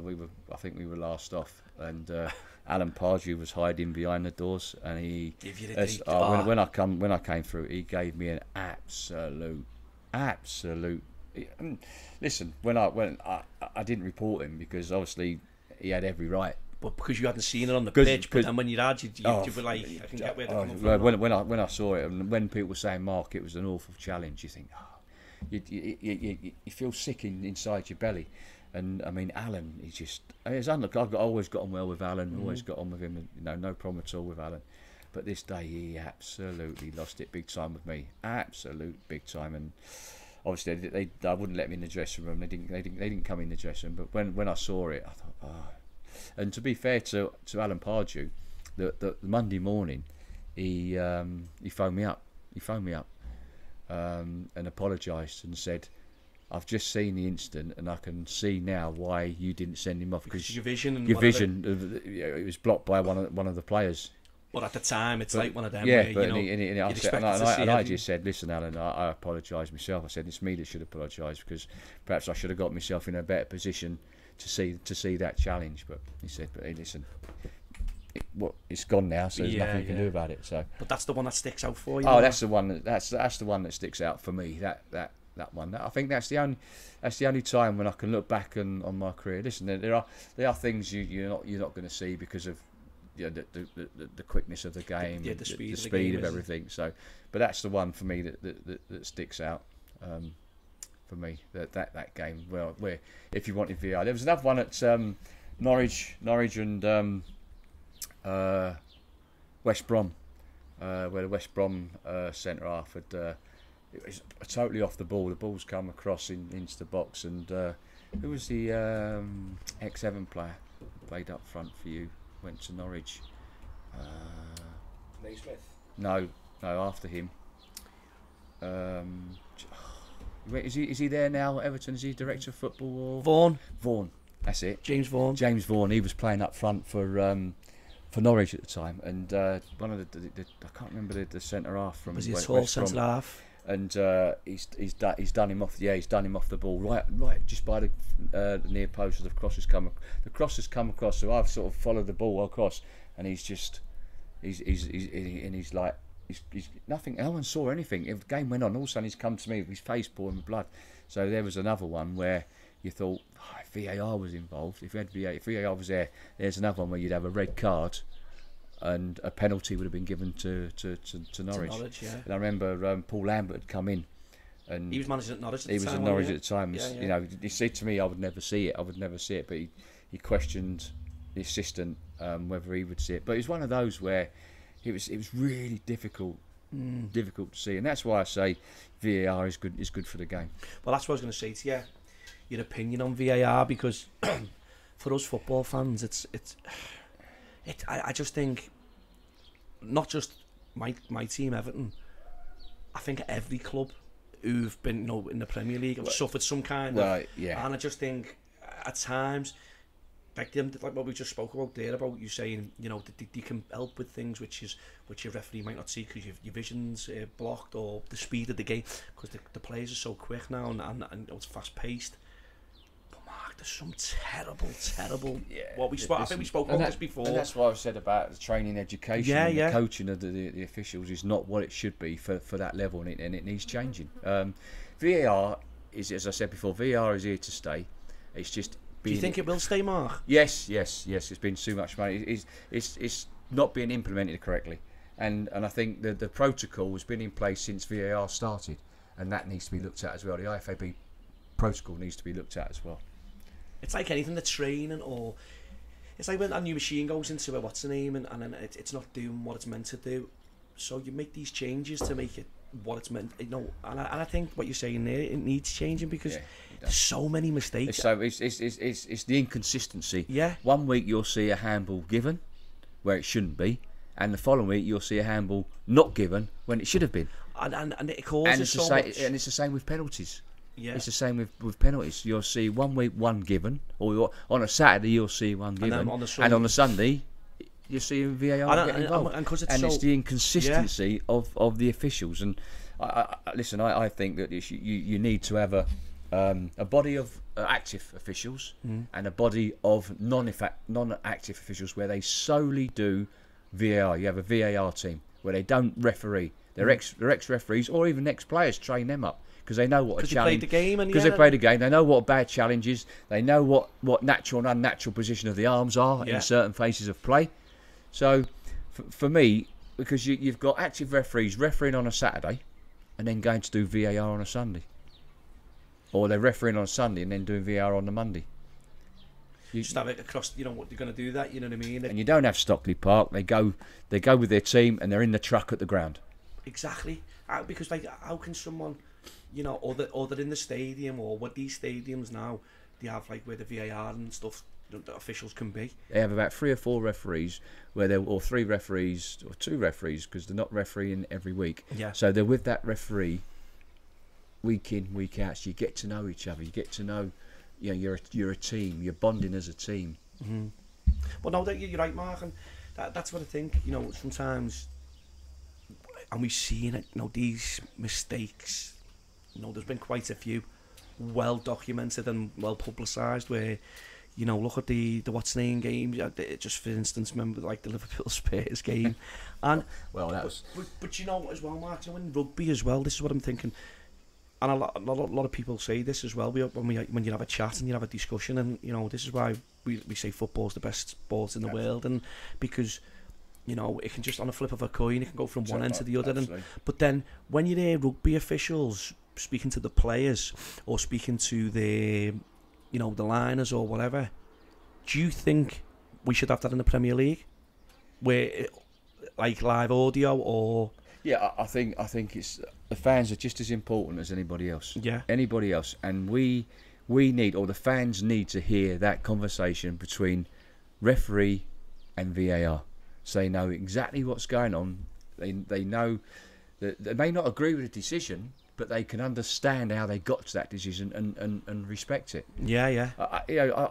Speaker 2: think we were last off, and Alan Pardew was hiding behind the doors, and he. When I came through, he gave me an absolute. Listen, when I didn't report him because obviously he had every right.
Speaker 3: But because you hadn't seen it on the pitch, but then when you had, you were like, I can get where they're coming from.
Speaker 2: When I saw it, and when people were saying, Mark, it was an awful challenge, you think, you feel sick inside your belly. And I mean, Alan, I've always got on well with Alan, always got on with him, no problem at all with Alan. But this day, he absolutely lost it big time with me, absolute big time. And obviously, they wouldn't let me in the dressing room. They didn't come in the dressing room. But when I saw it, I thought, oh. And to be fair to Alan Pardew, the Monday morning, he phoned me up. And apologised and said, I've just seen the incident, and I can see now why you didn't send him off because
Speaker 3: your vision.
Speaker 2: It was blocked by one of the players.
Speaker 3: But at the time, it's like one of them.
Speaker 2: Yeah,
Speaker 3: where,
Speaker 2: I just said, listen, Alan, I apologise myself. I said it's me that should apologise because perhaps I should have got myself in a better position to see that challenge. But he said, but hey, listen, it's gone now, so there's nothing you can do about it. So,
Speaker 3: but that's the one that sticks out for you.
Speaker 2: Oh, that's the one that sticks out for me. That one. I think that's the only time when I can look back on my career. Listen, there are things you're not going to see because of the quickness of the game,
Speaker 3: the speed,
Speaker 2: the speed of everything. So, but that's the one for me that sticks out. For me, that game. Well, where if you wanted VR, there was another one at Norwich and West Brom, where the West Brom centre half had. It was totally off the ball. The ball's come across into the box, and who was the ex-Everton player who played up front for you? Went to Norwich.
Speaker 4: Naismith?
Speaker 2: No, after him. Is he there now? Everton, is he director of football?
Speaker 3: Vaughan.
Speaker 2: Vaughan, that's it.
Speaker 3: James Vaughan.
Speaker 2: James Vaughan. He was playing up front for Norwich at the time, and one of the I can't remember the centre half from.
Speaker 3: Was he a tall centre half?
Speaker 2: And he's done him off. Yeah, he's done him off the ball right just by the near post as the cross has come. The cross has come across, so I've sort of followed the ball across, and he's like. He's nothing. No one saw anything. If the game went on, all of a sudden he's come to me with his face pouring with blood. So there was another one where you thought, if VAR was involved, if VAR was there, there's another one where you'd have a red card, and a penalty would have been given to Norwich.
Speaker 3: Yeah.
Speaker 2: And I remember Paul Lambert had come in, and
Speaker 3: he was managing at Norwich.
Speaker 2: He was at Norwich at the time. Yeah, yeah. You know, he said to me, "I would never see it. I would never see it." But he questioned the assistant whether he would see it. But it was one of those where. It was really difficult to see, and that's why I say VAR is good for the game.
Speaker 3: Well, that's what I was going to say to you, your opinion on VAR, because for us football fans, I just think, not just my team Everton, I think every club who've been in the Premier League have suffered some kind of,
Speaker 2: yeah.
Speaker 3: And I just think at times. Like what we just spoke about there, about you saying, they can help with things which your referee might not see because your vision's blocked, or the speed of the game, because the players are so quick now and it's fast paced. But Mark, there's some terrible.
Speaker 2: Yeah.
Speaker 3: I think we spoke about this before.
Speaker 2: And that's what I've said about the training, education, and the coaching of the officials is not what it should be for that level, and it needs changing. VAR is, as I said before, VAR is here to stay. It's just.
Speaker 3: Do you think it will stay, Mark?
Speaker 2: Yes. It's been too much money. It's not being implemented correctly, and I think the protocol has been in place since VAR started, and that needs to be looked at as well. The IFAB protocol needs to be looked at as well.
Speaker 3: It's like anything, the training, or it's like when a new machine goes into a what's the name, and then it's not doing what it's meant to do. So you make these changes to make it what it's meant, and I think what you're saying there, it needs changing, because there's so many mistakes.
Speaker 2: So it's the inconsistency.
Speaker 3: Yeah.
Speaker 2: 1 week you'll see a handball given where it shouldn't be, and the following week you'll see a handball not given when it should have been.
Speaker 3: And it causes so much.
Speaker 2: And it's the same with penalties.
Speaker 3: Yeah.
Speaker 2: It's the same with penalties. You'll see 1 week one given, or on a Saturday you'll see one given, and on the Sunday you see VAR get involved. And it's the inconsistency of the officials. And I think that you need to have a body of active officials and a body of non-active officials where they solely do VAR. You have a VAR team where they don't referee. They're ex-referees, or even ex-players. Train them up, because they know what a challenge.
Speaker 3: Because they played the game.
Speaker 2: Because they played the game. They know what a bad challenge is. They know what natural and unnatural position of the arms are in certain phases of play. So, for me, because you've got active referees refereeing on a Saturday and then going to do VAR on a Sunday. Or they're refereeing on a Sunday and then doing VAR on the Monday.
Speaker 3: You just have it across, what you're going to do that, you know what I mean?
Speaker 2: And you don't have Stockley Park. They go with their team and they're in the truck at the ground.
Speaker 3: Exactly. Because, how can someone, or they're in the stadium, or what these stadiums now, they have, where the VAR and stuff, the officials can be.
Speaker 2: They have about 3 or 4 referees, or 3 referees, or 2 referees, because they're not refereeing every week.
Speaker 3: Yeah. So
Speaker 2: they're with that referee week in, week out. So you get to know each other. You get to know, you're a team. You're bonding as a team.
Speaker 3: Mm-hmm. Well, no, you're right, Mark, and that's what I think. Sometimes, and we've seen it. These mistakes. There's been quite a few, well documented and well publicised, where. Look at the what's name game. Just for instance, remember the Liverpool Spurs game, and
Speaker 2: that was.
Speaker 3: But as well, Mark. In rugby as well. This is what I'm thinking, and a lot of people say this as well. When you have a chat and you have a discussion, and this is why we say football's the best sport in the world, and because it can just on a flip of a coin, it can go from one end to the other. But then when you hear rugby officials speaking to the players or speaking to the the liners or whatever, do you think we should have that in the Premier League, where live audio? Or
Speaker 2: I think it's the fans are just as important as anybody else. Anybody else, and we need, or the fans need, to hear that conversation between referee and VAR, so they know exactly what's going on. They know that they may not agree with the decision, but they can understand how they got to that decision and respect it.
Speaker 3: Yeah, yeah.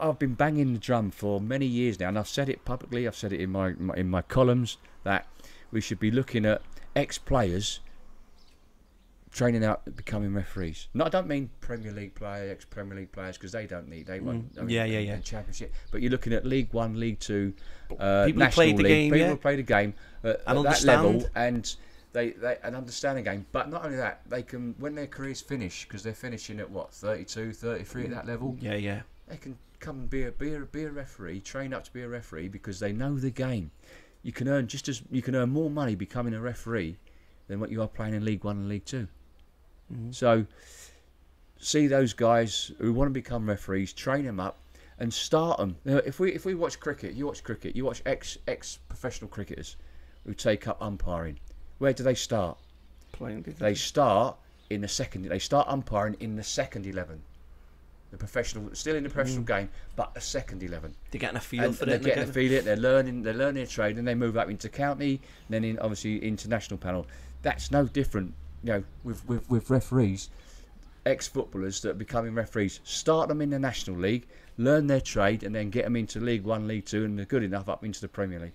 Speaker 2: I've been banging the drum for many years now, and I've said it publicly. I've said it in my columns that we should be looking at ex-players training out, becoming referees. No, I don't mean Premier League players, ex-Premier League players, because they won't.
Speaker 3: Yeah.
Speaker 2: Championship, but you're looking at League One, League Two,
Speaker 3: People
Speaker 2: National
Speaker 3: who played the
Speaker 2: League,
Speaker 3: game,
Speaker 2: people
Speaker 3: yeah.
Speaker 2: who play the game at that
Speaker 3: understand.
Speaker 2: level, and they understand the game. But not only that, they can, when their careers finish, because they're finishing at what, 32, 33 at that level.
Speaker 3: Yeah.
Speaker 2: They can come and be a referee, train up to be a referee, because they know the game. You can earn more money becoming a referee than what you are playing in League One and League Two. Mm-hmm. So, see those guys who want to become referees, train them up, and start them. Now, if we watch cricket, you watch ex professional cricketers who take up umpiring. Where do they start? They start in the second. They start umpiring in the second 11. The professional, still in the professional game, but a second 11.
Speaker 3: They're getting a feel for it.
Speaker 2: They're getting a feel. They're learning their trade, and they move up into county, and then obviously international panel. That's no different. With referees, ex-footballers that are becoming referees, start them in the National League, learn their trade, and then get them into League One, League Two, and they're good enough up into the Premier League.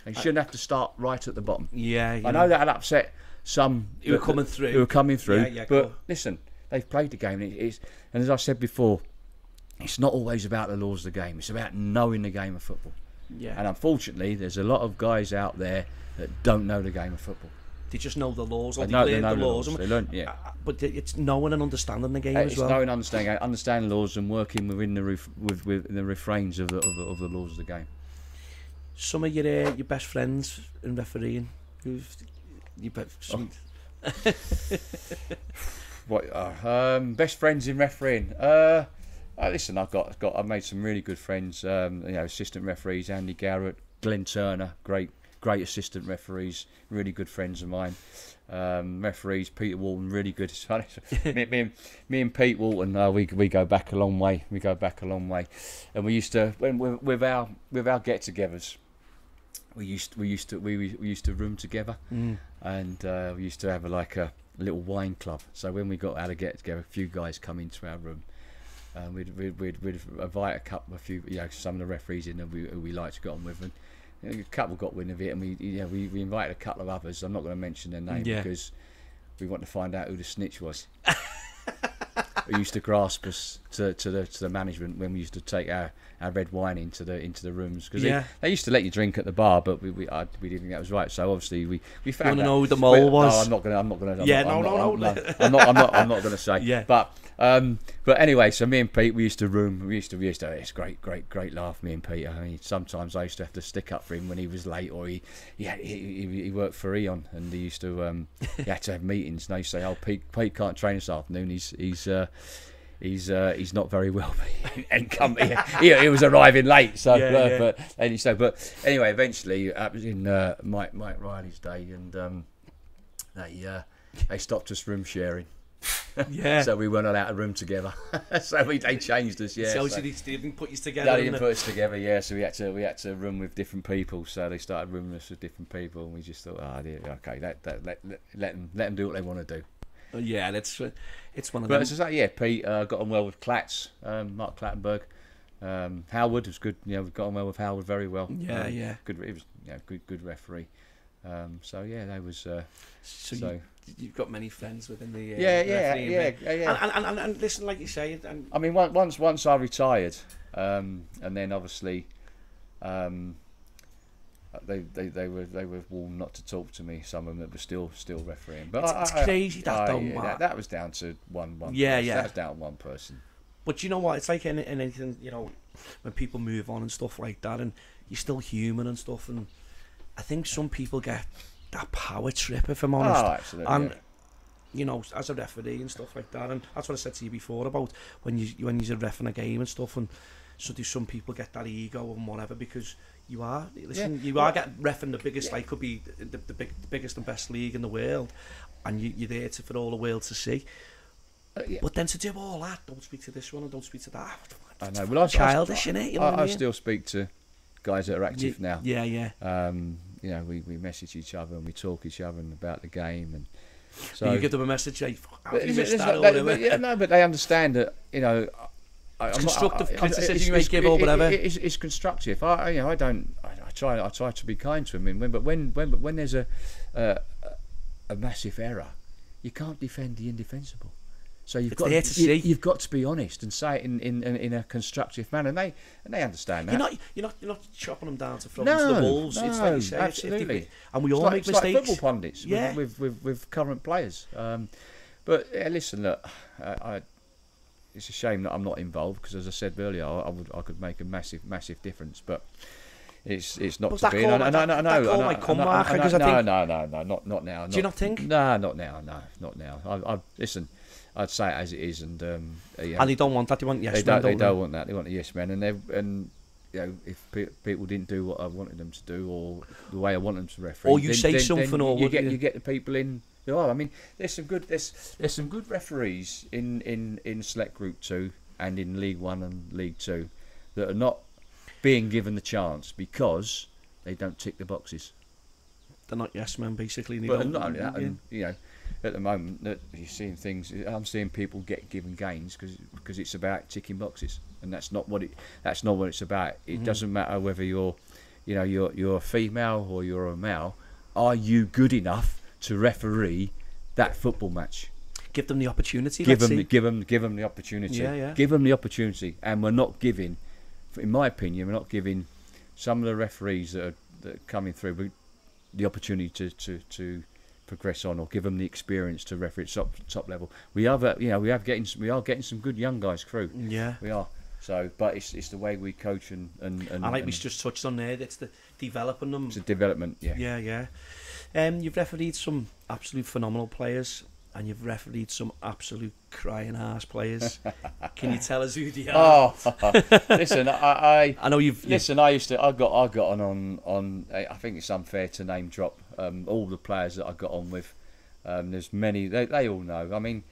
Speaker 2: They shouldn't have to start right at the bottom.
Speaker 3: Yeah.
Speaker 2: I know that'll upset some
Speaker 3: who are coming through.
Speaker 2: But
Speaker 3: cool.
Speaker 2: listen, they've played the game, and as I said before, it's not always about the laws of the game. It's about knowing the game of football.
Speaker 3: Yeah.
Speaker 2: And unfortunately, there's a lot of guys out there that don't know the game of football.
Speaker 3: They just know the laws, or
Speaker 2: They
Speaker 3: learn
Speaker 2: know
Speaker 3: the laws.
Speaker 2: They learn, yeah.
Speaker 3: But it's knowing and understanding the game as well.
Speaker 2: It's knowing, understanding laws, and working within with the refrains of the laws of the game.
Speaker 3: Some of your best friends in refereeing,
Speaker 2: Best friends in refereeing. Listen, I've made some really good friends. Assistant referees, Andy Garrett, Glenn Turner, great assistant referees, really good friends of mine. Referees, Peter Walton, really good. me and Pete Walton, we go back a long way. And we used to, with our get-togethers, we used to room together, and we used to have a little wine club. So when we got out to get together, a few guys come into our room. We'd invite a few, some of the referees in who we like to get on with, and a couple got wind of it, and we invited a couple of others. I'm not going to mention their name because we want to find out who the snitch was. Who used to grasp us to the management when we used to take our red wine into the rooms, because they used to let you drink at the bar, but we didn't think that was right. So obviously we found.
Speaker 3: You want to know who the mole was?
Speaker 2: No, I'm not going to.
Speaker 3: Yeah,
Speaker 2: I'm not going to say.
Speaker 3: Yeah.
Speaker 2: But anyway, so me and Pete, we used to. It's great laugh. Me and Pete. I mean, sometimes I used to have to stick up for him when he was late, or he worked for Eon, and he used to he had to have meetings. And they used to say, "Oh, Pete can't train this afternoon. He's not very well," and come he was arriving late. So, but anyway, eventually it was in Mike Riley's day, and they stopped us room sharing.
Speaker 3: Yeah.
Speaker 2: So we weren't allowed a room together. So they changed us. Yeah.
Speaker 3: So they didn't put you together.
Speaker 2: They didn't put us together. Yeah. So we had to room with different people. So they started rooming us with different people, and we just thought, okay, let them do what they want to do.
Speaker 3: Yeah, it's one of them.
Speaker 2: But as I say, Pete got on well with Klatz, Mark Clattenburg. Howard was good. We've got on well with Howard very well.
Speaker 3: Yeah.
Speaker 2: Good. It was good referee. They was.
Speaker 3: So you've got many friends within the
Speaker 2: yeah.
Speaker 3: And listen, like you say, and
Speaker 2: I mean, once I retired, and then obviously, they were warned not to talk to me. Some of them that were still refereeing, but
Speaker 3: it's crazy
Speaker 2: that was down to one.
Speaker 3: Yeah,
Speaker 2: person. That was down to one person.
Speaker 3: But you know what? It's like in anything, when people move on and stuff like that, and you're still human and stuff. And I think some people get that power trip, if I'm honest.
Speaker 2: Oh, absolutely.
Speaker 3: And as a referee and stuff like that, and that's what I said to you before about when you're reffing a game and stuff, and so do some people get that ego and whatever, because you are getting reffing the biggest, like could be the biggest and best league in the world, and you're there for all the world to see. But then to do all that, don't speak to this one and don't speak to that.
Speaker 2: I know. Well,
Speaker 3: childish, innit? You know what I mean?
Speaker 2: still speak to guys that are active now.
Speaker 3: Yeah.
Speaker 2: We message each other and we talk each other about the game, and So
Speaker 3: you give them a message, like, how
Speaker 2: but
Speaker 3: you missed
Speaker 2: it's
Speaker 3: that or
Speaker 2: not-
Speaker 3: whatever.
Speaker 2: yeah, no, but they understand that, you know.
Speaker 3: Constructive criticism you may give or whatever.
Speaker 2: It's constructive. I try to be kind to them. But when there's a massive error, you can't defend the indefensible. So you've got to be honest and say it in a constructive manner, and they understand that.
Speaker 3: You're not chopping them down to throw them to the wolves. It's like you say,
Speaker 2: absolutely.
Speaker 3: And we all make mistakes.
Speaker 2: Like football pundits with current players. But listen, look, it's a shame that I'm not involved because, as I said earlier, I could make a massive difference, but. It's not to be. No, not now.
Speaker 3: Do you not think?
Speaker 2: No, not now. No, not now. Listen, I'd say it as it is, and
Speaker 3: and they don't want that. They want yes men.
Speaker 2: They don't want that. They want a yes men, and you know, if people didn't do what I wanted them to do or the way I want them to referee,
Speaker 3: or you say something, or
Speaker 2: you get the people in. Oh, I mean, there's some good referees in Select Group 2 and in League 1 and League 2 that are not being given the chance because they don't tick the boxes.
Speaker 3: They're not yes men, basically.
Speaker 2: But not only that, and you know, at the moment that you're seeing things, I'm seeing people get given gains because it's about ticking boxes, and that's not what it's about. It doesn't matter whether you're a female or you're a male. Are you good enough to referee that football match? Give them the opportunity. Give them the opportunity.
Speaker 3: Yeah.
Speaker 2: Give them the opportunity, and we're not giving. In my opinion, we're not giving some of the referees that are coming through the opportunity to progress on, or give them the experience to referee at top level. We are getting some good young guys through.
Speaker 3: Yeah,
Speaker 2: we are. So, but it's the way we coach and
Speaker 3: we just touched on there. It's the developing them.
Speaker 2: It's a development. Yeah.
Speaker 3: You've refereed some absolute phenomenal players. And you've refereed some absolute crying ass players. Can you tell us who they are?
Speaker 2: Listen, I
Speaker 3: know you've.
Speaker 2: Listen, I got on. I think it's unfair to name drop all the players that I got on with. There's many. They all know. I mean,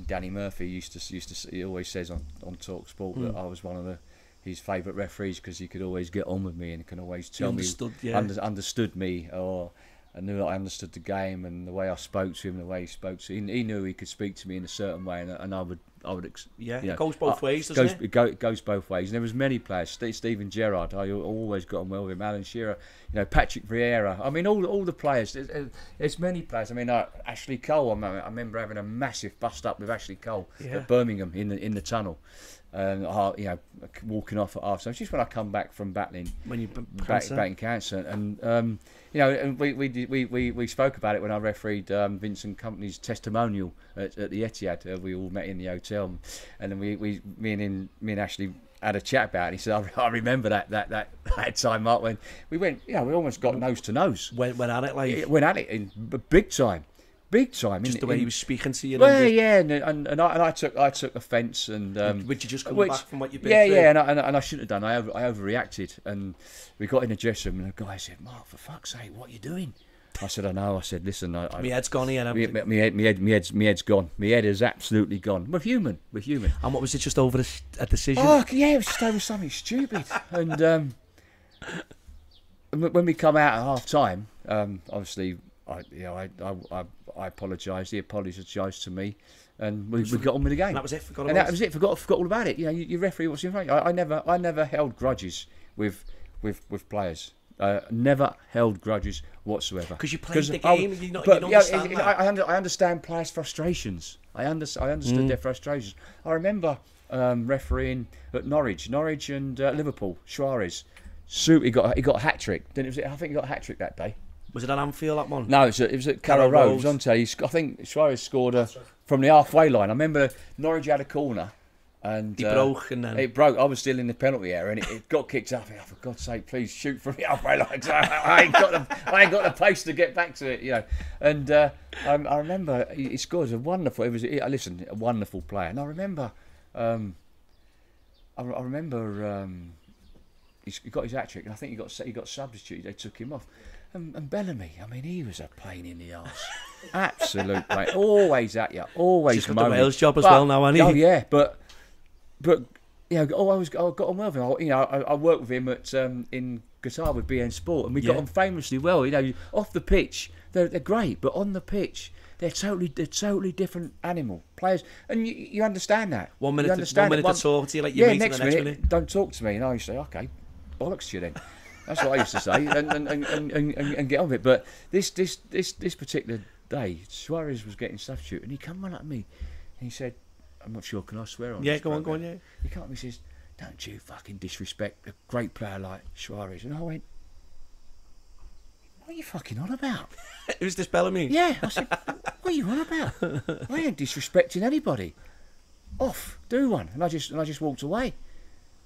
Speaker 2: Danny Murphy used to. He always says on Talk Sport that I was one of his favourite referees because he could always get on with me and can always tell understood me, or I knew that I understood the game and the way I spoke to him, the way he spoke to him. He knew he could speak to me in a certain way, and I would.
Speaker 3: It goes both ways, doesn't it?
Speaker 2: It goes both ways. And there was many players. Stephen Gerrard, I always got on well with him. Alan Shearer, Patrick Vieira. I mean, all the players. There's many players. I mean, Ashley Cole. I remember having a massive bust up with Ashley Cole at Birmingham in the tunnel. And walking off at half time. Just when I come back from battling battling cancer, and and we spoke about it when I refereed Vincent Kompany's testimonial at the Etihad. We all met in the hotel, and then me and Ashley had a chat about it. He said, "I remember that time, Mark, when we went. We almost got nose to nose.
Speaker 3: Went at it
Speaker 2: went at it in big time." Big time,
Speaker 3: just the way he was speaking to you.
Speaker 2: Well, and I took offence, and
Speaker 3: would you just come back from what you've been through?
Speaker 2: And I shouldn't have done. I overreacted, and we got in the dressing room, and the guy said, "Mark, for fuck's sake, what are you doing?" I said, "I know." I said, "Listen, my
Speaker 3: head's gone here."
Speaker 2: My head's gone. My head is absolutely gone. We're human. And
Speaker 3: what was it? Just over a decision?
Speaker 2: Oh yeah, it was just over something stupid. And when we come out at half time, obviously. I apologised. He apologised to me, and we got on with the game.
Speaker 3: And that was it.
Speaker 2: Forgot all about it. You referee what's in front. I never held grudges with players. Never held grudges whatsoever.
Speaker 3: Because you played the game. You don't understand that.
Speaker 2: I understand players' frustrations. I understood their frustrations. I remember refereeing at Norwich and Liverpool. Suarez, he got a hat trick. I think he got a hat trick that day.
Speaker 3: Was it at Anfield, that one?
Speaker 2: No, it was at Carrow Road. I think Suarez scored from the halfway line. I remember Norwich had a corner, and
Speaker 3: it broke, and then
Speaker 2: it broke. I was still in the penalty area, and it got kicked up. For God's sake, please shoot from the halfway line. I ain't got the pace to get back to it, And I remember he scores a wonderful. A wonderful player. And I remember, he got his hat trick, and I think he got substituted. They took him off. And Bellamy, I mean, he was a pain in the arse. Absolute pain. Always at you. Always
Speaker 3: just
Speaker 2: moaning.
Speaker 3: Got the Wales job as well now, hasn't he?
Speaker 2: Oh yeah, but I got on well with him. I worked with him at in Qatar with BN Sport, and we got on famously well. Off the pitch, they're great, but on the pitch, they're totally different animal players, and you understand that.
Speaker 3: One minute,
Speaker 2: you understand
Speaker 3: to talk to you like your mate,
Speaker 2: next
Speaker 3: and the next
Speaker 2: minute, don't talk to me, and I used to say, okay, bollocks to you then. That's what I used to say, and get on with it. But this particular day, Suarez was getting substitute, and he come run up to me, and he said, "I'm not sure, can I swear on?"
Speaker 3: Yeah, go on, yeah.
Speaker 2: He come up and he says, "Don't you fucking disrespect a great player like Suarez." And I went, "What are you fucking on about?"
Speaker 3: Who's this Bellamy?
Speaker 2: Yeah, I said, "What are you on about? I ain't disrespecting anybody. Off, do one." And I just walked away.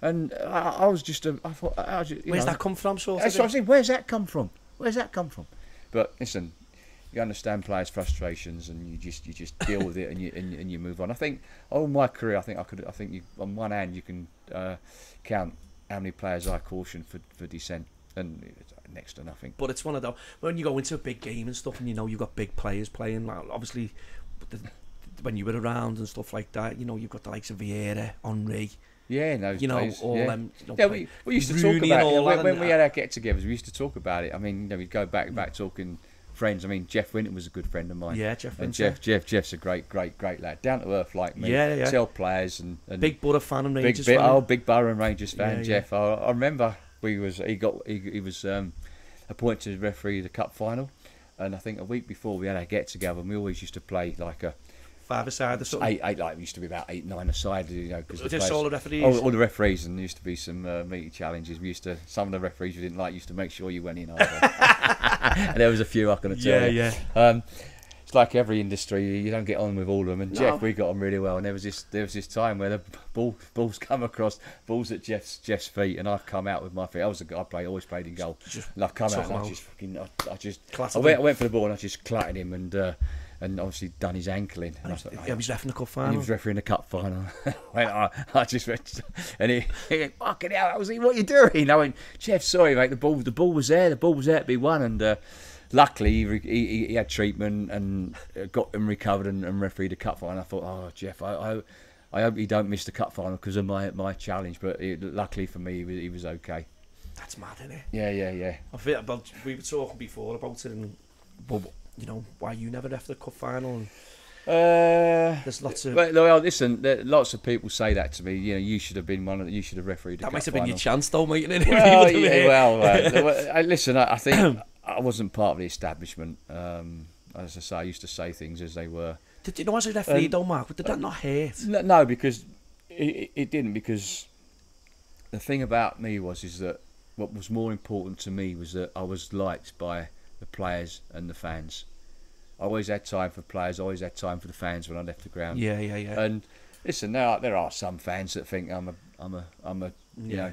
Speaker 2: And I was just, I thought,
Speaker 3: where's that come from?
Speaker 2: That's what I'm saying. Where's that come from? But listen, you understand players' frustrations, and you just deal with it, and you move on. I think all my career, I think you, on one hand you can count how many players I cautioned for dissent, and it's next to nothing.
Speaker 3: But it's one of those, when you go into a big game and stuff, and you know you've got big players playing. Like, obviously, when you were around and stuff like that, you know you've got the likes of Vieira, Henry.
Speaker 2: Yeah, no,
Speaker 3: you know,
Speaker 2: days,
Speaker 3: all
Speaker 2: yeah.
Speaker 3: them. You know,
Speaker 2: yeah, we used to talk about it when we had our get-togethers. We used to talk about it. I mean, you know, we'd go back talking friends. I mean, Jeff Winton was a good friend of mine.
Speaker 3: Yeah, Jeff
Speaker 2: and
Speaker 3: Winton.
Speaker 2: Jeff's a great lad, down to earth like me.
Speaker 3: Yeah.
Speaker 2: Tell players and
Speaker 3: big Borough fan and Rangers fan.
Speaker 2: Big Borough and Rangers fan.
Speaker 3: Yeah,
Speaker 2: Jeff. I remember he was appointed to referee the cup final, and I think a week before we had our get-together, and we always used to play like a.
Speaker 3: Five-a-side or something.
Speaker 2: Eight, like it used to be about 8, 9 a side, you know, because
Speaker 3: just all the referees.
Speaker 2: All the referees, and there used to be some meaty challenges. Some of the referees we didn't like used to make sure you went in either. And there was a few I can tell you.
Speaker 3: Yeah.
Speaker 2: It's like every industry, you don't get on with all of them. And Jeff, we got on really well. And there was this time where the balls come across, balls at Jeff's feet, and I've come out with my feet. I always played in goal. And I've come out and I went for the ball and I just clattered him and obviously done his ankle in. And
Speaker 3: he was refereeing the cup final.
Speaker 2: And he was refereeing the cup final. I just went, and he went, "Fucking hell, that was he, what are you doing?" I went, "Jeff, sorry mate, the ball was there to be won." And luckily he had treatment and got him recovered and refereed the cup final. I thought, "Oh Jeff, I hope he don't miss the cup final because of my challenge." But luckily for me, he was okay.
Speaker 3: That's mad, isn't it?
Speaker 2: Yeah.
Speaker 3: I feel about, we were talking before about it, and you know, why you never left the cup final. And there's lots of.
Speaker 2: Well, listen, lots of people say that to me. You know, you should have been one of. You should have refereed the cup final.
Speaker 3: That might have been your chance, though, mate.
Speaker 2: Well, listen, I think I wasn't part of the establishment. As I say, I used to say things as they were.
Speaker 3: Did you know, as a referee, though, Mark, did that not hurt?
Speaker 2: No, because it didn't. Because the thing about me is that what was more important to me was that I was liked by the players and the fans. I always had time for players. I always had time for the fans when I left the ground.
Speaker 3: Yeah.
Speaker 2: And listen, now there are some fans that think I'm a you know,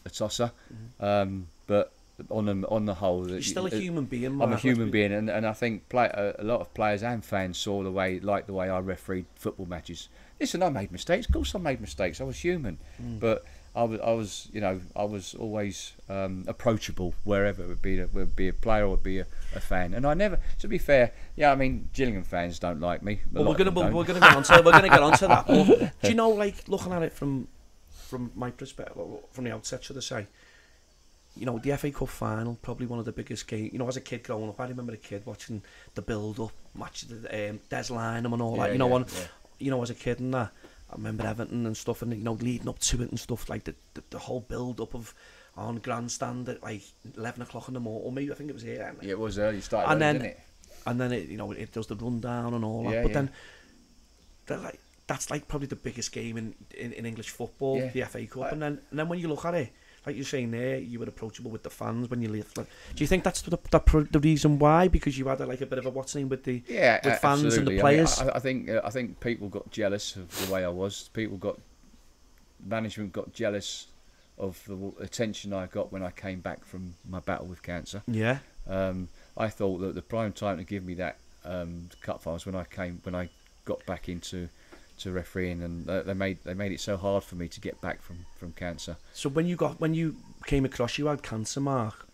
Speaker 2: a tosser.
Speaker 3: Mm-hmm.
Speaker 2: But on the whole,
Speaker 3: you're still a human being, Mark.
Speaker 2: I'm a human being, and I think a lot of players and fans saw the way I refereed football matches. Listen, I made mistakes. Of course, I made mistakes. I was human, but I was always approachable wherever it would be a player or would be a fan. And I never, to be fair, I mean, Gillingham fans don't like me.
Speaker 3: Well, we're gonna get onto that. But do you know, like, looking at it from my perspective, from the outset, should I say? You know, the FA Cup final, probably one of the biggest games. You know, as a kid growing up, I remember a kid watching the build-up match, Des Lynam and all that. You know, you know, as a kid and that. I remember Everton and stuff, and you know, leading up to it and stuff, like the whole build-up of on grandstand at like 11 o'clock in the morning, or maybe I think it was here.
Speaker 2: Yeah, it was early. Started early, didn't it?
Speaker 3: And then it, you know, it does the rundown and all that. But then, that's like probably the biggest game in English football, the FA Cup. And then when you look at it, like you're saying there, you were approachable with the fans when you left. Like, do you think that's the reason why? Because you had a bit of a what's name with the with fans absolutely. And the players.
Speaker 2: I mean, I think people got jealous of the way I was. Management got jealous of the attention I got when I came back from my battle with cancer.
Speaker 3: Yeah.
Speaker 2: I thought that the prime time to give me that cup final was when I got back into refereeing, and they made it so hard for me to get back from cancer.
Speaker 3: So when you came across you had cancer, Mark,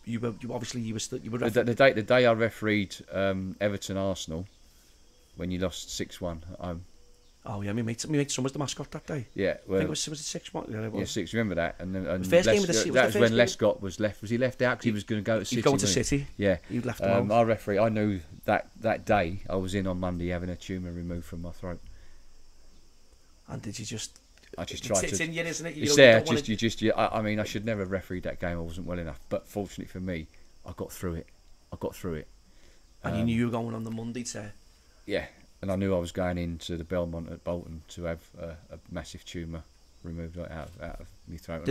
Speaker 3: you were refereeing.
Speaker 2: The day I refereed Everton Arsenal when you lost 6-1 at home,
Speaker 3: Oh yeah, my mate son was the mascot that day.
Speaker 2: Yeah,
Speaker 3: I
Speaker 2: well,
Speaker 3: think was it 6 months? Yeah, it was.
Speaker 2: yeah, 6. Remember that? And then
Speaker 3: First game of the season.
Speaker 2: that was when
Speaker 3: Game?
Speaker 2: Lescott was left. Was he left out because he was going to go to City?
Speaker 3: He's going to
Speaker 2: wasn't he?
Speaker 3: City.
Speaker 2: Yeah,
Speaker 3: He left him out.
Speaker 2: Our referee. I knew that day. I was in on Monday having a tumour removed from my throat.
Speaker 3: And did you just?
Speaker 2: I just tried
Speaker 3: It's
Speaker 2: to.
Speaker 3: in you, isn't it?
Speaker 2: It's there. I mean, I should never have refereed that game. I wasn't well enough. But fortunately for me, I got through it.
Speaker 3: And you knew you were going on the Monday to.
Speaker 2: Yeah, and I knew I was going into the Belmont at Bolton to have a massive tumour removed out of my throat.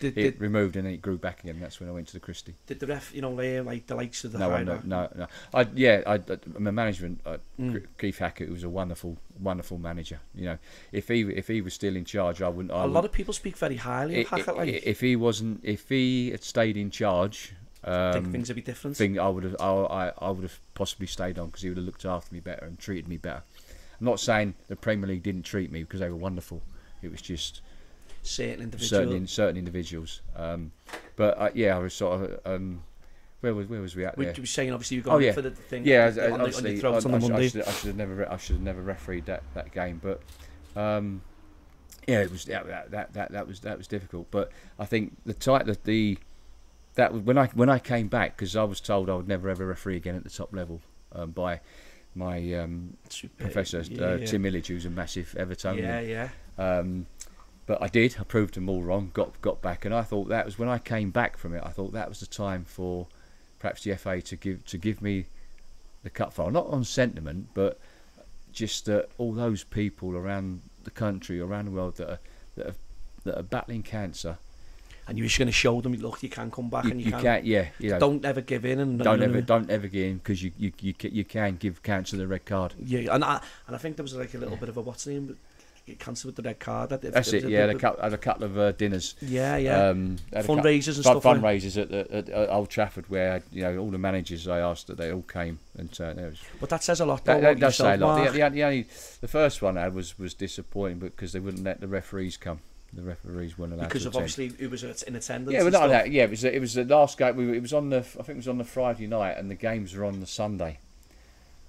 Speaker 2: It removed and then it grew back again. That's when I went to the Christie.
Speaker 3: Did the ref, like the likes of the
Speaker 2: No. My management, Keith Hackett, who was a wonderful manager. You know, if he was still in charge, I wouldn't.
Speaker 3: A lot of people speak very highly of Hackett.
Speaker 2: If he had stayed in charge.
Speaker 3: I think things would be different.
Speaker 2: I would have possibly stayed on because he would have looked after me better and treated me better. I'm not saying the Premier League didn't treat me because they were wonderful. It was just
Speaker 3: certain individuals.
Speaker 2: But I was sort of where was we at there?
Speaker 3: You were saying obviously you were going for the thing.
Speaker 2: Yeah,
Speaker 3: on your throat on the Monday.
Speaker 2: I should have never refereed that game, but it was that was difficult. But I think that was when I came back, because I was told I would never ever referee again at the top level by my professor Tim Millage, who's a massive Evertonian. But I did. I proved them all wrong. Got back, and I thought that was when I came back from it. I thought that was the time for perhaps the FA to give me the cut file, not on sentiment, but just all those people around the country, around the world that are battling cancer.
Speaker 3: And you're just going to show them, look, you can come back, and you can.
Speaker 2: Yeah. You know,
Speaker 3: don't ever give in, and
Speaker 2: don't ever give in, because you can give cancer the red card.
Speaker 3: Yeah, and I think there was like a little bit of a what's the name, cancer with the red card.
Speaker 2: That's it. Yeah, had a couple of dinners.
Speaker 3: Yeah. Fundraisers and stuff.
Speaker 2: Fundraisers at Old Trafford, where all the managers I asked that they all came, and there was.
Speaker 3: But that says a lot.
Speaker 2: That does say a lot. The first one I had was disappointing, because they wouldn't let the referees come. The referees weren't allowed
Speaker 3: because
Speaker 2: to
Speaker 3: of obviously it was in attendance.
Speaker 2: Yeah, but not that. Yeah, it was the last game. It was on the. I think it was on the Friday night, and the games were on the Sunday.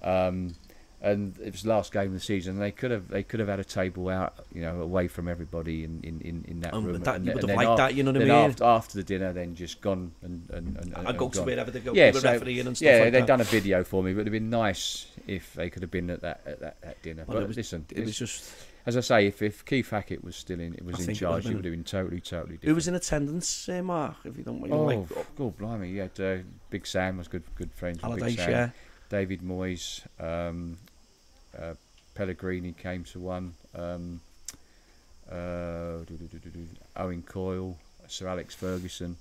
Speaker 2: And it was the last game of the season. They could have had a table out, away from everybody in that room.
Speaker 3: But you would have liked that, you know what I mean?
Speaker 2: After the dinner, then just gone and
Speaker 3: go to wherever they go.
Speaker 2: Yeah,
Speaker 3: with the referee and stuff like that.
Speaker 2: they'd done a video for me, but it'd been nice if they could have been at that dinner.
Speaker 3: Well,
Speaker 2: but listen,
Speaker 3: it was just.
Speaker 2: As I say, if Keith Hackett was still in charge, he would have been totally different.
Speaker 3: Who was in attendance, Mark? If you don't mind.
Speaker 2: God blimey, you had Big Sam was good friends with
Speaker 3: Allardyce,
Speaker 2: Big Sam.
Speaker 3: yeah.
Speaker 2: David Moyes, Pellegrini came to one. Owen Coyle, Sir Alex Ferguson.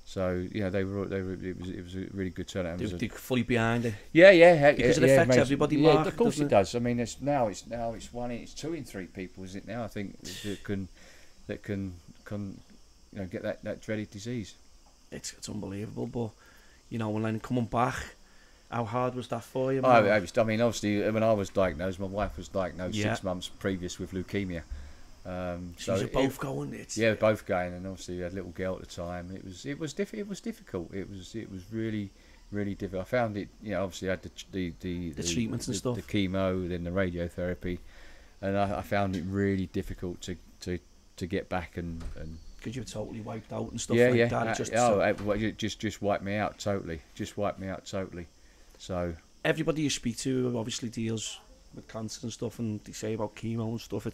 Speaker 2: So they were. It was a really good turnout.
Speaker 3: They're fully behind it.
Speaker 2: Yeah.
Speaker 3: Because it affects everybody. Mark,
Speaker 2: of course it does. I mean, it's 2 in 3 people, is it now? I think that can get that dreaded disease.
Speaker 3: It's unbelievable, but when then coming back, how hard was that for you?
Speaker 2: Obviously, when I was diagnosed, my wife was diagnosed 6 months previous with leukemia.
Speaker 3: So you're both going.
Speaker 2: Both going, and obviously we had a little girl at the time. It was difficult. It was really difficult. I found it. Obviously I had the
Speaker 3: treatments and stuff,
Speaker 2: the chemo, then the radiotherapy, and I found it really difficult to get back and.
Speaker 3: Because you were totally wiped out and stuff like that.
Speaker 2: It just wiped me out totally. So
Speaker 3: everybody you speak to obviously deals with cancer and stuff, and they say about chemo and stuff.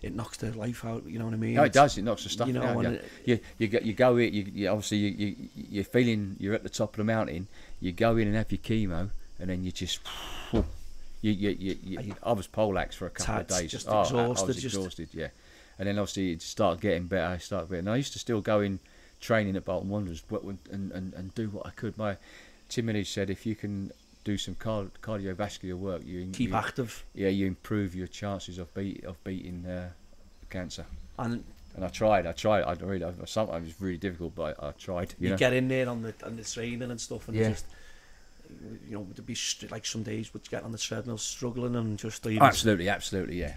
Speaker 3: It knocks their life out. You know what I mean?
Speaker 2: No, it does. It knocks the stuff out. You go in. You obviously you're feeling you're at the top of the mountain. You go in and have your chemo, and then you just. I was poleaxed for a couple of days.
Speaker 3: Just exhausted. I
Speaker 2: was exhausted. Yeah. And then obviously it started getting better. And I used to still go in training at Bolton Wanderers and do what I could. Tim Millage said, if you can do some cardiovascular work, you
Speaker 3: keep active.
Speaker 2: Yeah, you improve your chances of beating cancer.
Speaker 3: And
Speaker 2: I tried. Sometimes it's really difficult, but I tried.
Speaker 3: You get in there on the training and stuff, and just to be like some days would get on the treadmill struggling and just
Speaker 2: absolutely, yeah.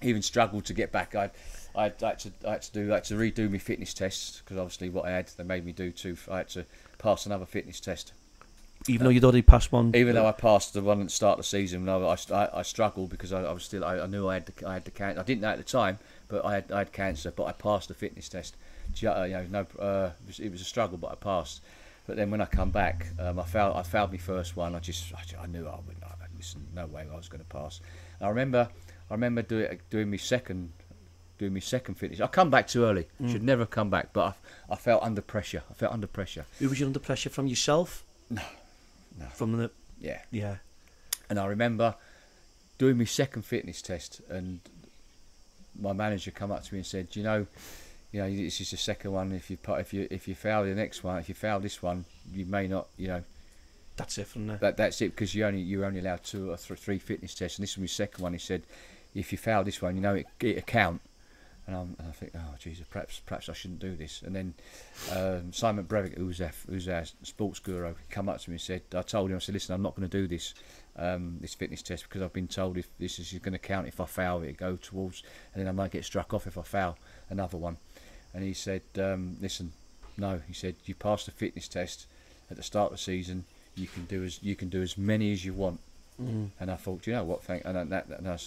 Speaker 2: Even struggled to get back. I had to redo my fitness tests, because obviously what I had, they made me do I had to pass another fitness test.
Speaker 3: Even though you'd already passed one.
Speaker 2: Even though I passed the one at the start of the season, I struggled because I was still. I knew I had the cancer. I didn't know at the time, but I had cancer. But I passed the fitness test. It was a struggle, but I passed. But then when I come back, I failed my first one. I knew I would. Listen, no way I was going to pass. And I remember doing my second fitness. I come back too early. Should never have come back. But I felt under pressure.
Speaker 3: Who was you under pressure from? Yourself?
Speaker 2: No.
Speaker 3: From the
Speaker 2: yeah. And I remember doing my second fitness test, and my manager come up to me and said, you know, this is the second one. If you fail the next one, if you fail this one, you may not,
Speaker 3: That's it from there.
Speaker 2: That's it, because you're only allowed 2 or 3 fitness tests, and this was my second one. He said, if you fail this one, it'll count. And I think, oh Jesus, perhaps I shouldn't do this. And then Simon Breivik, who's our sports guru, come up to me and said, I told him, I said, listen, I'm not going to do this fitness test, because I've been told if this is going to count, if I fail, it go towards, and then I might get struck off if I fail another one. And he said, listen, no. He said, you passed the fitness test at the start of the season. You can do as many as you want. And I thought, you know what? So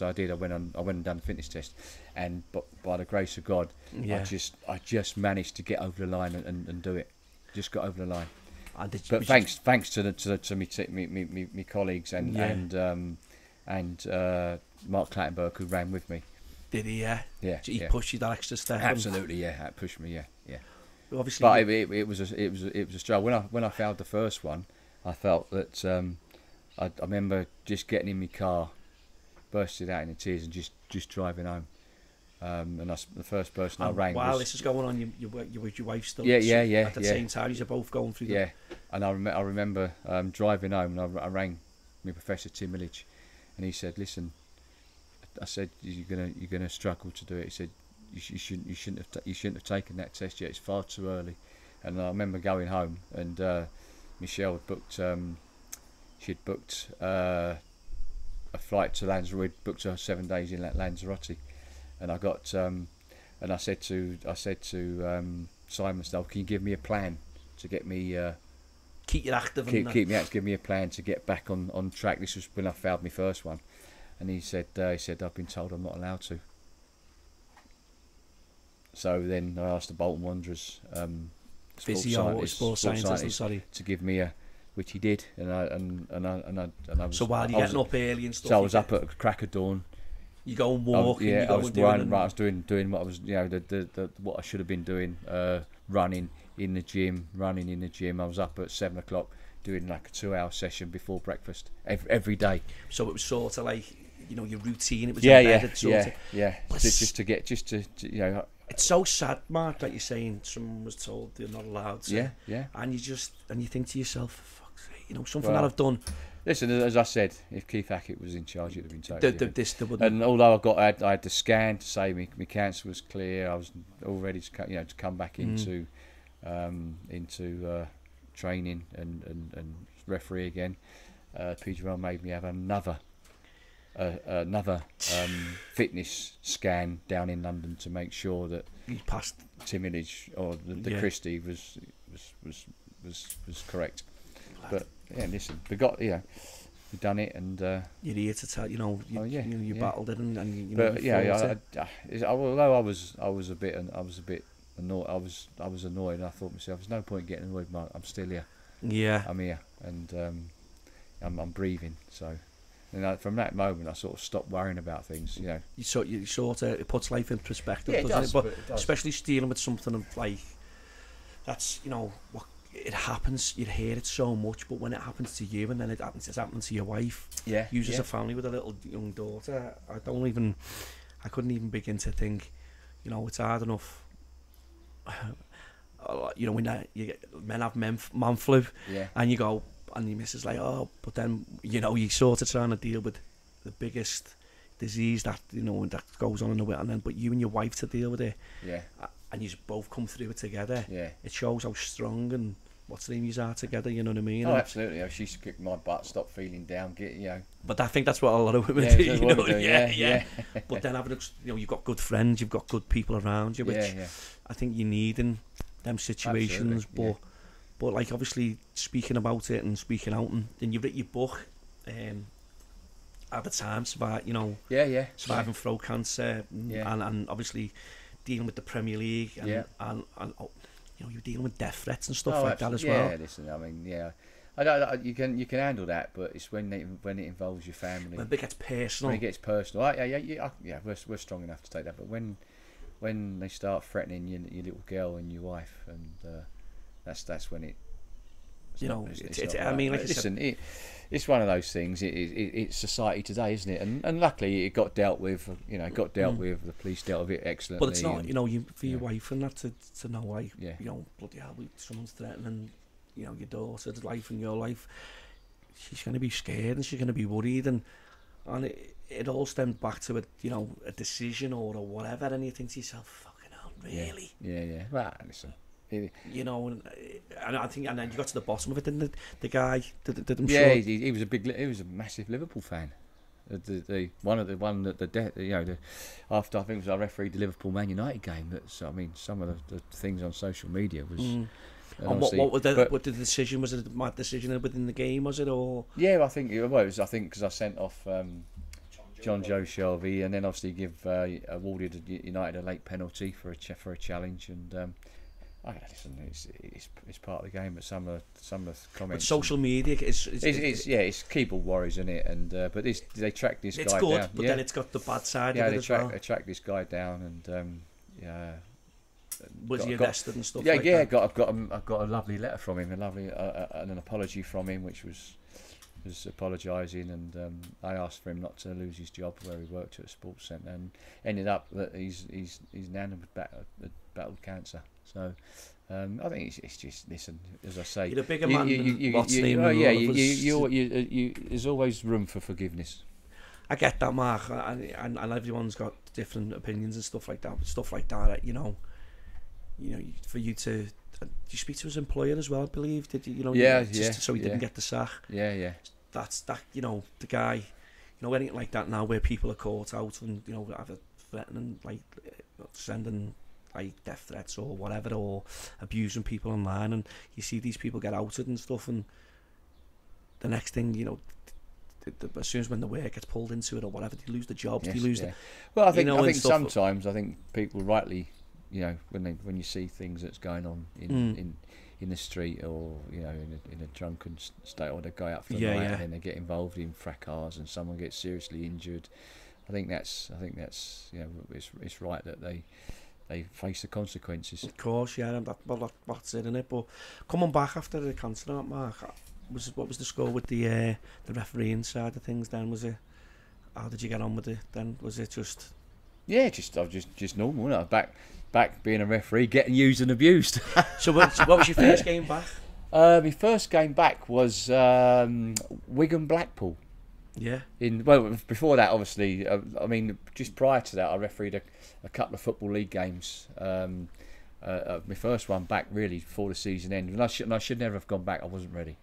Speaker 2: I did. I went and done the fitness test, but by the grace of God, I just managed to get over the line and do it. Just got over the line. But thanks to me colleagues and Mark Clattenburg, who ran with me.
Speaker 3: Did he? Yeah.
Speaker 2: Yeah.
Speaker 3: He pushed you that extra step.
Speaker 2: Absolutely, yeah. That pushed me, yeah.
Speaker 3: Obviously,
Speaker 2: but it was a struggle. When I failed the first one, I felt that I remember just getting in my car, bursted out into tears, and just driving home. And the first person I rang.
Speaker 3: While this is going on, you with your wife still.
Speaker 2: Yeah.
Speaker 3: At the same time, you're both going through.
Speaker 2: Yeah, and I remember driving home, and I rang my professor Tim Illich, and he said, "Listen," I said, "You're gonna struggle to do it." He said, "You shouldn't have taken that test yet. It's far too early." And I remember going home, and Michelle had booked. She'd booked a flight to Lanzarote. Booked her 7 days in Lanzarote, and I got. And I said to Simon Stoll, "Can you give me a plan to get me
Speaker 3: keep you active?
Speaker 2: Keep me active. Give me a plan to get back on track." This was when I failed my first one, and he said, "I've been told I'm not allowed to." So then I asked the Bolton Wanderers sports scientist to give me a, which he did, and I was. So
Speaker 3: while you're getting up early and stuff,
Speaker 2: so I was up at crack of dawn.
Speaker 3: You go and walk.
Speaker 2: I was running. I was doing what I was, the what I should have been doing, running in the gym. I was up at 7 o'clock doing like a 2-hour session before breakfast every day.
Speaker 3: So it was sort of like your routine. It was
Speaker 2: yeah. Just to
Speaker 3: It's so sad, Mark, that you're saying someone was told they're not allowed to.
Speaker 2: Yeah.
Speaker 3: And you think to yourself, fuck, something that I've done.
Speaker 2: Listen, as I said, if Keith Hackett was in charge, it'd have been totally.
Speaker 3: Wouldn't.
Speaker 2: And although I had the scan to say my cancer was clear, I was all ready to come back into training and referee again. PGL made me have another fitness scan down in London to make sure that
Speaker 3: you passed
Speaker 2: Tim Illich or the Christie was correct. But listen, we got we've done it, and
Speaker 3: you're here to tell you battled it, and
Speaker 2: although I was a bit annoyed. I was annoyed, and I thought to myself, there's no point getting annoyed, Mark. I'm still here.
Speaker 3: Yeah,
Speaker 2: I'm here, and I'm breathing. So. And from that moment, I sort of stopped worrying about things.
Speaker 3: You sort of it puts life in perspective,
Speaker 2: doesn't
Speaker 3: it? But
Speaker 2: it does.
Speaker 3: Especially dealing with something like that's what it happens. You hear it so much, but when it happens to you, and then it's happening to your wife.
Speaker 2: Yeah.
Speaker 3: You as a family with a little young daughter. I couldn't even begin to think. It's hard enough. When men have man flu, and you go. And your missus like, but then you sort of trying to deal with the biggest disease that that goes on in the world, and then but you and your wife to deal with it, and you both come through it together. It shows how strong and what's the name you are together. You know what I mean?
Speaker 2: Oh, absolutely. She's kicked my butt, stop feeling down,
Speaker 3: But I think that's what a lot of women do.
Speaker 2: Yeah.
Speaker 3: But then having you've got good friends, you've got good people around you, which I think you need in them situations.
Speaker 2: Absolutely,
Speaker 3: but But like obviously speaking about it and speaking out, and then you've written your book at the time, surviving throat cancer, and obviously dealing with the Premier League, and oh, you're dealing with death threats and stuff like that as well.
Speaker 2: Yeah, listen, I mean, I don't, you can handle that, but it's when it involves your family.
Speaker 3: When it gets personal.
Speaker 2: When it gets personal, we're strong enough to take that. But when they start threatening your little girl and your wife, and that's when it.
Speaker 3: I mean, like
Speaker 2: listen, it's one of those things. It's society today, isn't it? And luckily it got dealt with. The police dealt with it excellently.
Speaker 3: But it's not, for your wife and that to know, like, bloody hell, someone's threatening, your daughter's life and your life. She's going to be scared and she's going to be worried, and it all stemmed back to a decision or whatever, and you think to yourself, fucking hell, really?
Speaker 2: Yeah. Well, listen.
Speaker 3: And I think, and then you got to the bottom of it, didn't the guy?
Speaker 2: He was a massive Liverpool fan. After I think I refereed the Liverpool Man United game. I mean, some of the things on social media was.
Speaker 3: And what was what the decision? Was it my decision within the game? Was it, or?
Speaker 2: Yeah, I think it was. I think because I sent off John Joe Shelby, and then obviously awarded United a late penalty for a challenge, and. Listen, it's part of the game, but some of the comments.
Speaker 3: But social media
Speaker 2: it's keyboard warriors, isn't it? And but they track this guy down.
Speaker 3: It's good, but then it's got the bad side of it as well.
Speaker 2: They track this guy down, and
Speaker 3: was he arrested and stuff?
Speaker 2: Yeah,
Speaker 3: like that?
Speaker 2: I've got a lovely letter from him, and an apology from him, which was apologising, and I asked for him not to lose his job where he worked at a sports centre, and ended up that he's now battled cancer. So I think it's just, listen, as I say,
Speaker 3: you're a bigger man than what's name.
Speaker 2: There's always room for forgiveness.
Speaker 3: I get that, Mark, and everyone's got different opinions and stuff like that. But stuff like that, for you to. Did you speak to his employer as well, I believe? Did you? So he didn't get the sack.
Speaker 2: Yeah.
Speaker 3: That's the guy. Anything like that now, where people are caught out and either threatening, like sending like death threats or whatever, or abusing people online, and you see these people get outed and stuff, and the next thing as soon as when the work gets pulled into it or whatever, they lose the jobs, they lose
Speaker 2: Well, I think sometimes people rightly, when you see things that's going on in the street, or in a drunken state, or they go out for the night and then they get involved in fracas and someone gets seriously injured. I think that's it's right that they face the consequences.
Speaker 3: Of course, yeah, and that's it, isn't it? But coming back after the cancer, Mark, what was the score with the refereeing side of things then? Was it, how did you get on with it then? Was it just...
Speaker 2: Yeah, just normal, wasn't I? Back being a referee, getting used and abused.
Speaker 3: So what was your first game back?
Speaker 2: My first game back was Wigan Blackpool.
Speaker 3: Yeah.
Speaker 2: Before that, obviously, just prior to that, I refereed a couple of Football League games. My first one back really before the season ended, and I should never have gone back. I wasn't ready,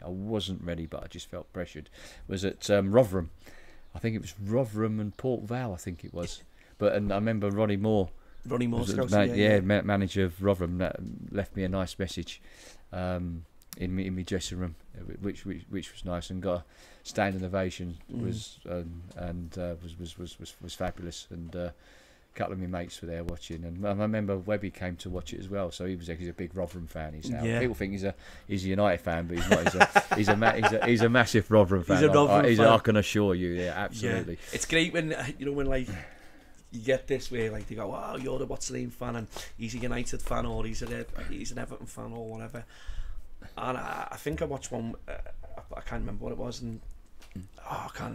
Speaker 2: but I just felt pressured. Was at Rotherham. I think it was Rotherham and Port Vale. I think it was. And I remember Ronnie Moore, manager of Rotherham, that left me a nice message in my dressing room, which was nice, and got a standing ovation. Was fabulous, and a couple of my mates were there watching, and I remember Webby came to watch it as well. So he's a big Rotherham fan. People think he's a United fan, but he's not. He's a massive Rotherham fan. I can assure you, absolutely.
Speaker 3: Yeah. It's great when when like you get this where like they go, "Wow, you're the what's the name fan," and he's a United fan, or he's an Everton fan, or whatever. And I think I watched one. I can't remember what it was, and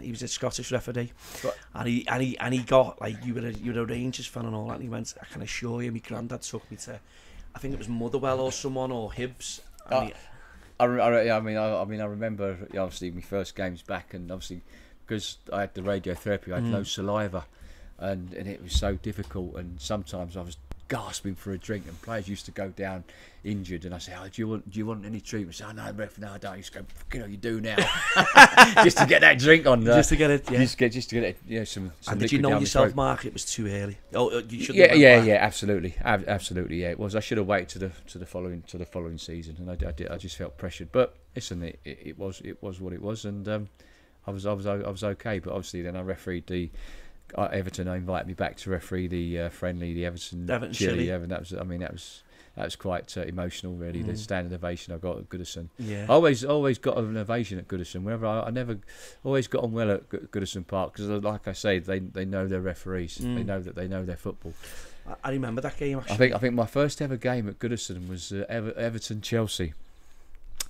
Speaker 3: he was a Scottish referee, and he got like, you were a Rangers fan and all that, and he went, "I can assure you, my granddad took me to, I think it was Motherwell or someone, or Hibs."
Speaker 2: I remember obviously my first games back, and obviously because I had the radiotherapy, I had no saliva, and it was so difficult, and sometimes I was gasping for a drink, and players used to go down injured, and I say, "Oh, do you want any treatment?" I say, "Oh, no, ref, no, I don't." He used to go, "Fucking hell, you do now," just to get that drink on,
Speaker 3: just to get it. Yeah.
Speaker 2: Just to get it. Yeah, some.
Speaker 3: And did you know yourself, Mark? It was too early. Oh, you should.
Speaker 2: Yeah, absolutely, absolutely. Yeah, it was. I should have waited to the following season, and I did. I just felt pressured. But listen, it was what it was, and I was okay. But obviously, then I refereed the. Everton invited me back to referee the friendly, the Everton Chile. That was quite emotional, really. The standing ovation I got at Goodison.
Speaker 3: Yeah.
Speaker 2: I always got an ovation at Goodison. Whenever I never always got on well at Goodison Park, because, like I say, they know their referees. They know their football.
Speaker 3: I remember that game actually.
Speaker 2: I think my first ever game at Goodison was Everton Chelsea.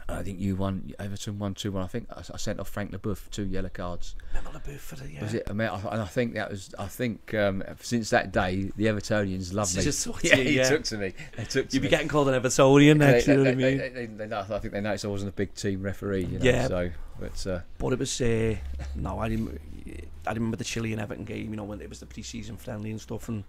Speaker 2: I think Everton won 2-1. I think I sent off Frank Leboeuf 2 yellow cards.
Speaker 3: Remember Leboeuf for the, yeah.
Speaker 2: Was it? And I think that was. I think since that day, the Evertonians loved me.
Speaker 3: Just
Speaker 2: He took to me.
Speaker 3: You'd be getting called an Evertonian next. You know what I mean?
Speaker 2: I think they noticed I wasn't a big team referee. You know,
Speaker 3: yeah.
Speaker 2: So,
Speaker 3: but it was no. I remember the Chile and Everton game. You know, when it was the pre-season friendly and stuff, and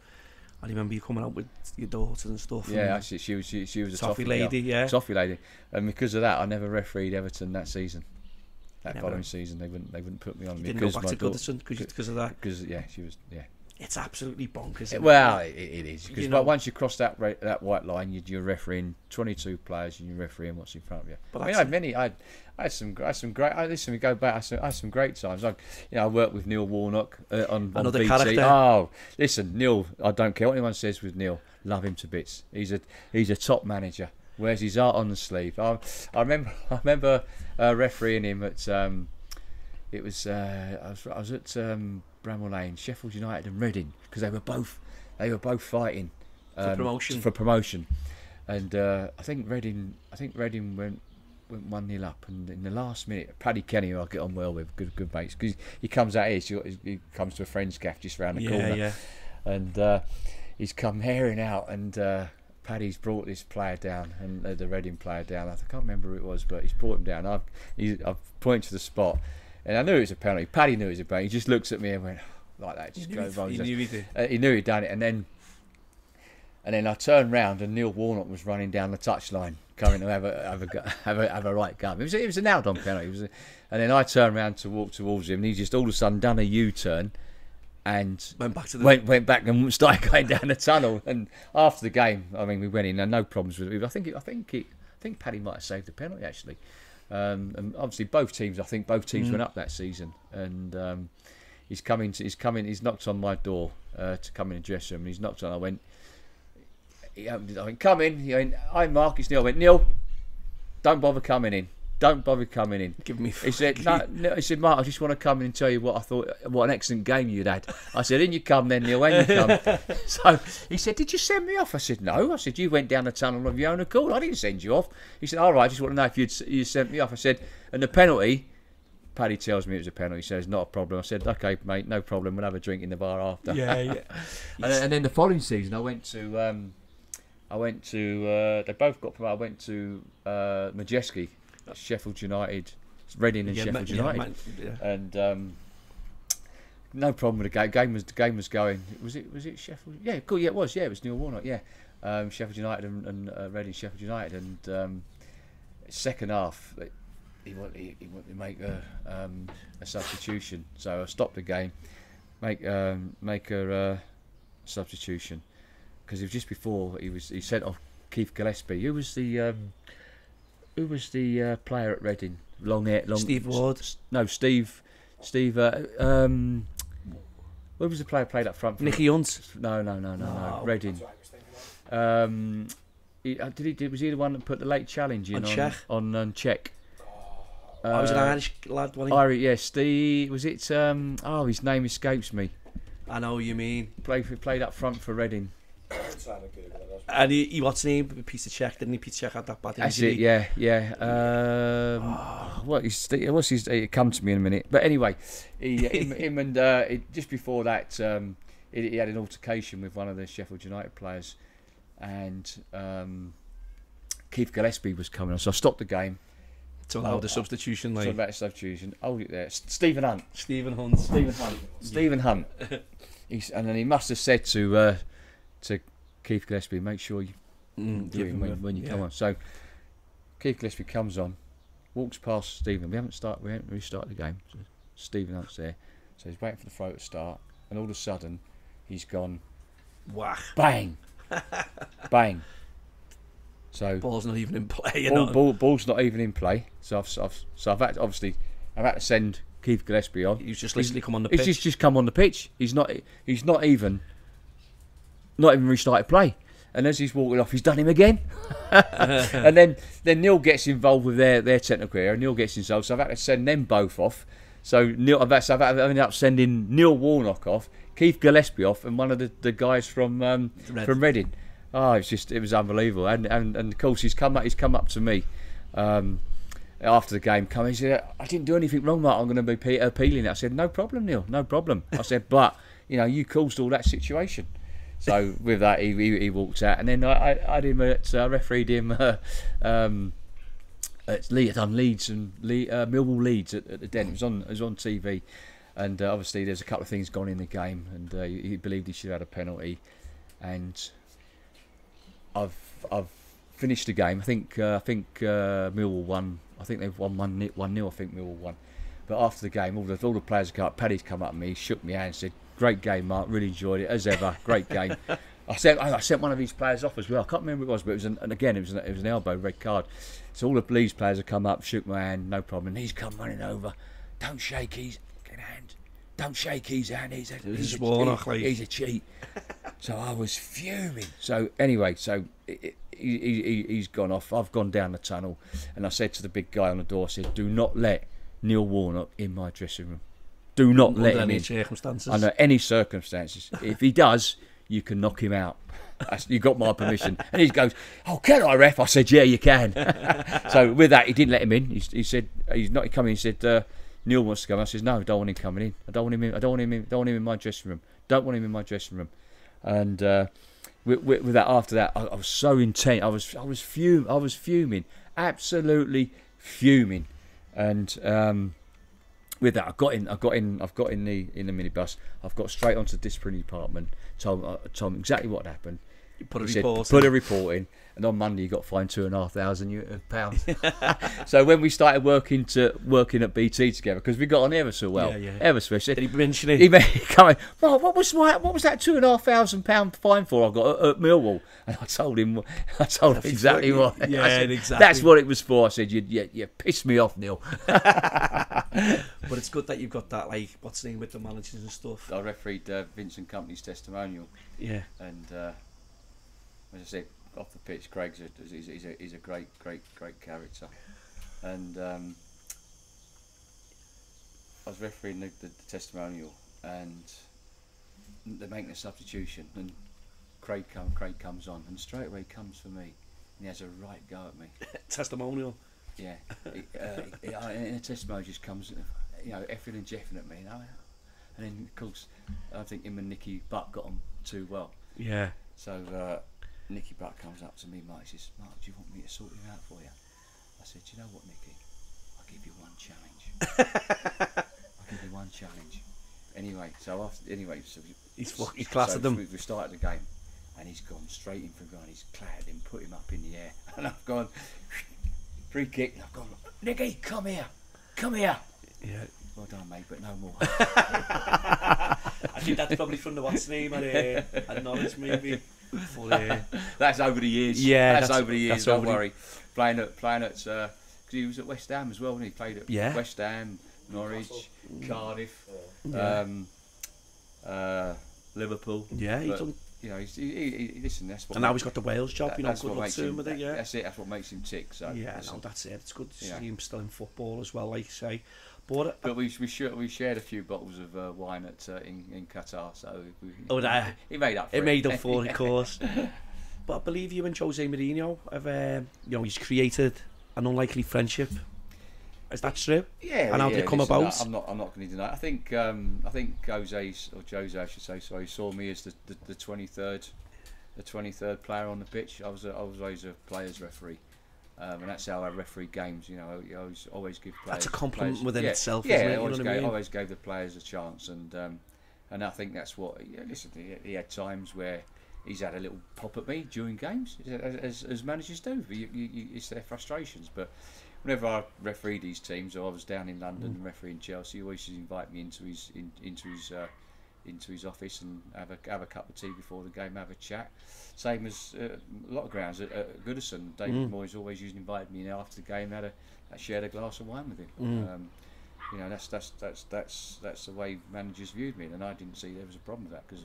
Speaker 3: I remember you coming out with your daughter and stuff.
Speaker 2: Yeah, actually, she was a
Speaker 3: toffee lady. Yeah,
Speaker 2: toffee lady, and because of that, I never refereed Everton that season. Following season, they wouldn't put me on.
Speaker 3: You didn't go back to Goodison because of that.
Speaker 2: Because she was. Yeah.
Speaker 3: It's absolutely bonkers.
Speaker 2: It is. Because once you cross that white line, you're refereeing 22 players, and you're refereeing what's in front of you. But I had some great. Listen, we go back. I had some great times. I worked with Neil Warnock on
Speaker 3: another
Speaker 2: BT.
Speaker 3: character.
Speaker 2: Oh, listen, Neil. I don't care what anyone says with Neil. Love him to bits. He's a top manager. Wears his heart on the sleeve. I remember refereeing him at. I was at Bramall Lane, Sheffield United and Reading, because they were both fighting
Speaker 3: for promotion.
Speaker 2: And I think Reading went 1-0 up, and in the last minute, Paddy Kenny, who I get on well with, good mates, because he comes out here, he comes to a friend's gaff just round the corner, and he's come herring out, and Paddy's brought this player down, and the Reading player down. I can't remember who it was, but he's brought him down. I've pointed to the spot. And I knew it was a penalty. Paddy knew it was a penalty. He just looks at me and went like that. Just goes on.
Speaker 3: He knew he did.
Speaker 2: He knew he'd done it. And then I turned round and Neil Warnock was running down the touchline, coming to have a right gun. It was an out-on penalty. And then I turned round to walk towards him, and he just all of a sudden done a U-turn and
Speaker 3: went back
Speaker 2: and started going down the tunnel. And after the game, we went in and no problems with it. I think Paddy might have saved the penalty actually. And obviously both teams went up that season, and he's knocked on my door to come in and dress room, and he's knocked on. He opened it. I went, come in. He went, hi Mark, it's Neil. I went, Neil, don't bother coming in. Give me.
Speaker 3: He said,
Speaker 2: no. He said, Mark, I just want to come in and tell you what an excellent game you'd had. I said, in you come then, Neil, when you come. So he said, did you send me off? I said, no. I said, you went down the tunnel of your own accord. I didn't send you off. He said, all right, I just want to know if you sent me off. I said, and the penalty, Paddy tells me it was a penalty. He says, not a problem. I said, okay, mate, no problem. We'll have a drink in the bar after.
Speaker 3: Yeah.
Speaker 2: and then the following season, I went to. They both got promoted. I went to Majeski. Sheffield United, Reading and Sheffield United, and no problem with the game. The game was going. Was it Sheffield? Yeah, cool. Yeah, it was. Yeah, it was Neil Warnock. Yeah, Sheffield United and Reading, Sheffield United, and second half he wanted to make a substitution. So I stopped the game, make a substitution, because it was just before he sent off Keith Gillespie, who was the player at Reading? Long hair.
Speaker 3: Steve Ward.
Speaker 2: No, Steve. Where was the player played up front?
Speaker 3: Nicky Hunt.
Speaker 2: No. Reading. Was he the one that put the late challenge in on Czech?
Speaker 3: I was an Irish lad, wasn't he?
Speaker 2: Yeah, Steve. Was it? His name escapes me.
Speaker 3: I know what you mean.
Speaker 2: Played up front for Reading.
Speaker 3: And he what's his name? Peter Cech, didn't he? Peter Cech had that bad injury.
Speaker 2: That's it, yeah. It'll come to me in a minute. But anyway, him and just before that, he had an altercation with one of the Sheffield United players, and Keith Gillespie was coming on, so I stopped the game
Speaker 3: to allow the substitution.
Speaker 2: So about substitution. Hold it there. Stephen Hunt.
Speaker 3: Stephen Hunt.
Speaker 2: And then he must have said to Keith Gillespie, make sure you do it when you come on. So Keith Gillespie comes on, walks past Stephen. We haven't restarted the game. So Stephen Hunt's there, so he's waiting for the throw to start, and all of a sudden he's gone,
Speaker 3: whack,
Speaker 2: bang, bang. So
Speaker 3: ball's not even in play.
Speaker 2: Ball's not even in play. So I've had to send Keith Gillespie on.
Speaker 3: He's just literally come on the pitch.
Speaker 2: He's just come on the pitch. He's not even restarted play. And as he's walking off, he's done him again. And then Neil gets involved with their technical area. Neil gets involved, so I've had to send them both off. So I've ended up sending Neil Warnock off, Keith Gillespie off, and one of the guys from Reading. Oh, it was unbelievable. And of course he's come up to me after the game. He said, I didn't do anything wrong, Mark. I'm going to be appealing it. I said, no problem, Neil, no problem. I said, but you caused all that situation. So with that, he walked out, and then I refereed him at Leeds and Millwall Leeds at the Den. It was on TV, and obviously there's a couple of things gone in the game, and he believed he should have had a penalty, and I've finished the game. I think Millwall won. I think they've won 1-0. I think Millwall won. But after the game, all the players come up. Paddy's come up to me, shook me hand, and said, "Great game, Mark. Really enjoyed it as ever. Great game." I sent one of his players off as well. I can't remember who it was, but it was an elbow red card. So all the Leeds players have come up, shook my hand, no problem. And he's come running over. Don't shake his hand. Don't shake his hand. He's a cheat. So I was fuming. So anyway, he's gone off. I've gone down the tunnel, and I said to the big guy on the door, I said, "Do not let Neil Warnock in my dressing room. Do not let him in.
Speaker 3: Circumstances.
Speaker 2: Under any circumstances. If he does, you can knock him out. You got my permission." And he goes, "Oh, can I, ref?" I said, "Yeah, you can." So with that, he didn't let him in. He said he's not coming. He said, "Neil wants to come." I said, "No, I don't want him coming in. I don't want him in. I don't want him in. Don't want him in my dressing room. Don't want him in my dressing room." And with that, after that, I was so intense. I was fuming, absolutely fuming. And with that, I've got in the minibus. I've got straight onto the disciplinary department. Told him exactly what happened.
Speaker 3: You put
Speaker 2: a report in, and on Monday you got fined £2,500. So when we started working at BT together, because we got on ever so well, ever so well.
Speaker 3: Did he mention it?
Speaker 2: He come in, "Mark, what was that £2,500 fine for I got at Millwall?" And I told him exactly what.
Speaker 3: Yeah,
Speaker 2: said,
Speaker 3: exactly.
Speaker 2: That's what it was for. I said, "You pissed me off, Neil."
Speaker 3: But it's good that you've got that, like, what's the name with the managers and stuff.
Speaker 2: I refereed Vincent Company's testimonial. Yeah. And as I said, off the pitch, Craig's he's a great character. And I was refereeing the testimonial, and they're making a substitution, and Craig comes on, and straight away he comes for me, and he has a right go at me.
Speaker 3: Testimonial.
Speaker 2: Yeah. In a testimonial, just comes, effing and jeffing at me, and then of course I think him and Nicky Butt got on too well.
Speaker 3: Yeah.
Speaker 2: So Nicky Butt comes up to me, Mark, he says, "Mark, do you want me to sort him out for you?" I said, "Do you know what, Nicky? I'll give you one challenge." I'll give you one challenge. Anyway, so
Speaker 3: he's classed at them.
Speaker 2: We started the game, and he's gone straight in for a goal. He's clattered him, put him up in the air, and I've gone free kick. And I've gone, "Nicky, come here." Yeah. "Well done, mate, but no more."
Speaker 3: I think that's probably from the what's name at Norwich, maybe.
Speaker 2: That's over the years.
Speaker 3: Yeah,
Speaker 2: that's over the years. Don't worry. Playing at because he was at West Ham as well, and he played at West Ham, Norwich, Cardiff, Liverpool.
Speaker 3: Yeah, he's done.
Speaker 2: Listen, that's what.
Speaker 3: And now he's got the Wales job. Good luck to him with it. Yeah,
Speaker 2: that's it. That's what makes him tick. So
Speaker 3: that's it. It's good to see him still in football as well, like you say. But
Speaker 2: we shared a few bottles of wine in Qatar, so he made up for it.
Speaker 3: It made up for it, of course. But I believe you and Jose Mourinho have, he's created an unlikely friendship. Is that true?
Speaker 2: Yeah.
Speaker 3: And how did it come about?
Speaker 2: I'm not going to deny it. I think Jose, I should say, sorry, saw me as the 23rd player on the pitch. I was always a players referee. And that's how I referee games. You always give players.
Speaker 3: That's a compliment within itself.
Speaker 2: Yeah,
Speaker 3: isn't it?
Speaker 2: I always gave the players a chance, and I think that's what. Listen, he had times where he's had a little pop at me during games, as managers do. It's their frustrations. But whenever I referee these teams, or I was down in London and refereeing Chelsea, he always used to invite me into his office and have a cup of tea before the game, have a chat. Same as a lot of grounds at Goodison. David Moyes always used to invite me in after the game, shared a glass of wine with him. You know, that's the way managers viewed me, and I didn't see there was a problem with that, because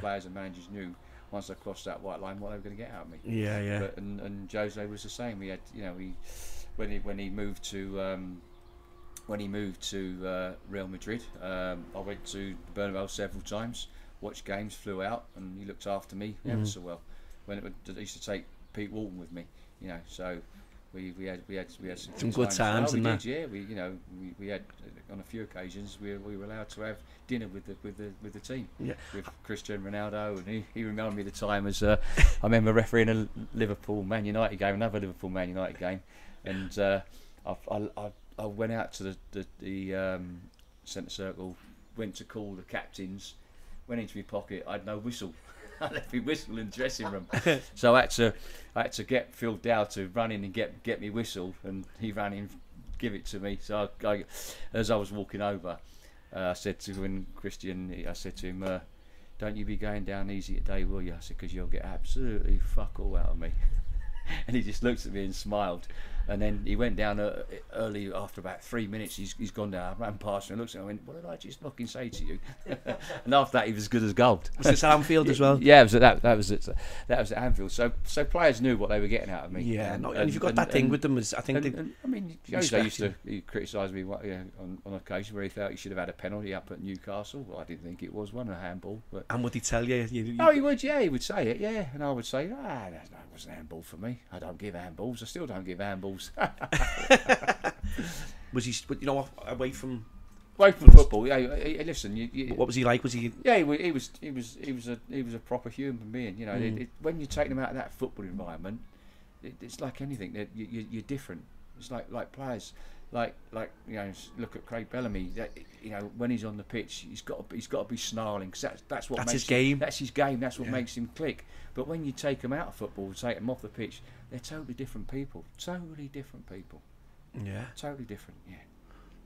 Speaker 2: players and managers knew once they crossed that white line what they were going to get out of me. But, and Jose was the same. We had, when he moved to Real Madrid, I went to Bernabeu several times, watched games, flew out, and he looked after me ever so well. When I used to take Pete Walton with me, so we had some
Speaker 3: good times
Speaker 2: we
Speaker 3: in
Speaker 2: did,
Speaker 3: that.
Speaker 2: yeah. We had on a few occasions we were allowed to have dinner with the team, with Cristiano Ronaldo, and he reminded me of the time as I remember refereeing a Liverpool Man United game, another Liverpool Man United game, and I went out to the centre circle, went to call the captains, went into my pocket, I had no whistle. I left my whistle in the dressing room, so I had to get Phil Dow to run in and get me whistle, and he ran in, give it to me. So I as I was walking over, I said to him, Christian, I said to him, "Don't you be going down easy today, will you?" I said, "Because you'll get absolutely fuck all out of me." And he just looked at me and smiled. And then he went down early, after about 3 minutes. He's gone down, I ran past me and looked at me and went, "What did I just fucking say to you?" And after that, he was as good as gold.
Speaker 3: Was this at Anfield as well?
Speaker 2: Yeah, it was at Anfield. So players knew what they were getting out of me.
Speaker 3: Yeah, and you've got that thing with them. I think
Speaker 2: I mean, Jose used to criticise me on occasion where he felt he should have had a penalty up at Newcastle. Well, I didn't think it was one, a handball. But
Speaker 3: and would he tell you?
Speaker 2: Oh, he would. Yeah, he would say it. Yeah, and I would say, that wasn't a handball for me. I don't give handballs. I still don't give handballs.
Speaker 3: Was he? Away from
Speaker 2: football. Yeah, listen.
Speaker 3: What was he like? Was he?
Speaker 2: Yeah, he was a proper human being. When you take them out of that football environment, it's like anything. You're different. It's like players. Like look at Craig Bellamy. When he's on the pitch, he's got to be snarling, because that's what makes
Speaker 3: his game.
Speaker 2: That's his game. That's what makes him click. But when you take them out of football, take them off the pitch, they're totally different people. Totally different people.
Speaker 3: Yeah.
Speaker 2: Totally different. Yeah.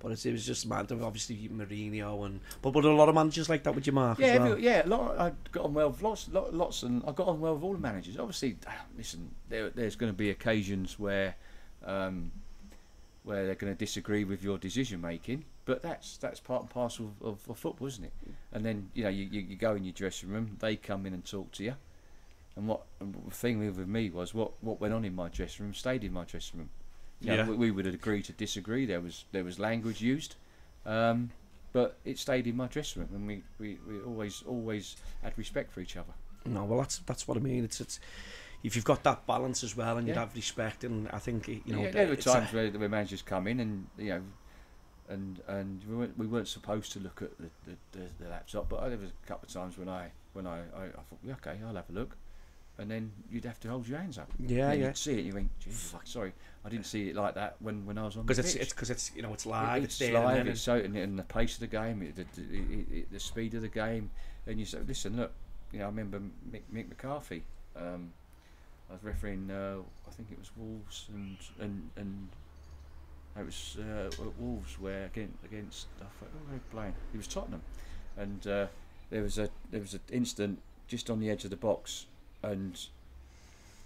Speaker 3: But it was just mad. Obviously Mourinho but a lot of managers like that with you, Mark.
Speaker 2: Yeah,
Speaker 3: as well.
Speaker 2: A lot. I got on well with lots, and I got on well with all the managers. Obviously, listen, there's going to be occasions where they're going to disagree with your decision making, but that's part and parcel of football, isn't it? And then you go in your dressing room, they come in and talk to you, and the thing with me was what went on in my dressing room stayed in my dressing room. We would agree to disagree. There was language used, but it stayed in my dressing room, and we always had respect for each other. No,
Speaker 3: well, that's what I mean. It's if you've got that balance as well, and you'd have respect, and I think
Speaker 2: there were times where managers come in, and we weren't supposed to look at the laptop, but there was a couple of times when I thought, okay, I'll have a look, and then you'd have to hold your hands up.
Speaker 3: Yeah,
Speaker 2: You'd see it, and you think, Jesus, sorry, I didn't see it like that when I was on the pitch.
Speaker 3: Because it's it's live,
Speaker 2: it's live, and the pace of the game, the speed of the game, and you say, listen, look, I remember Mick McCarthy. I was refereeing, I think it was Wolves, and it was Wolves where against I thought, who were they playing? It was Tottenham, and there was an instant just on the edge of the box, and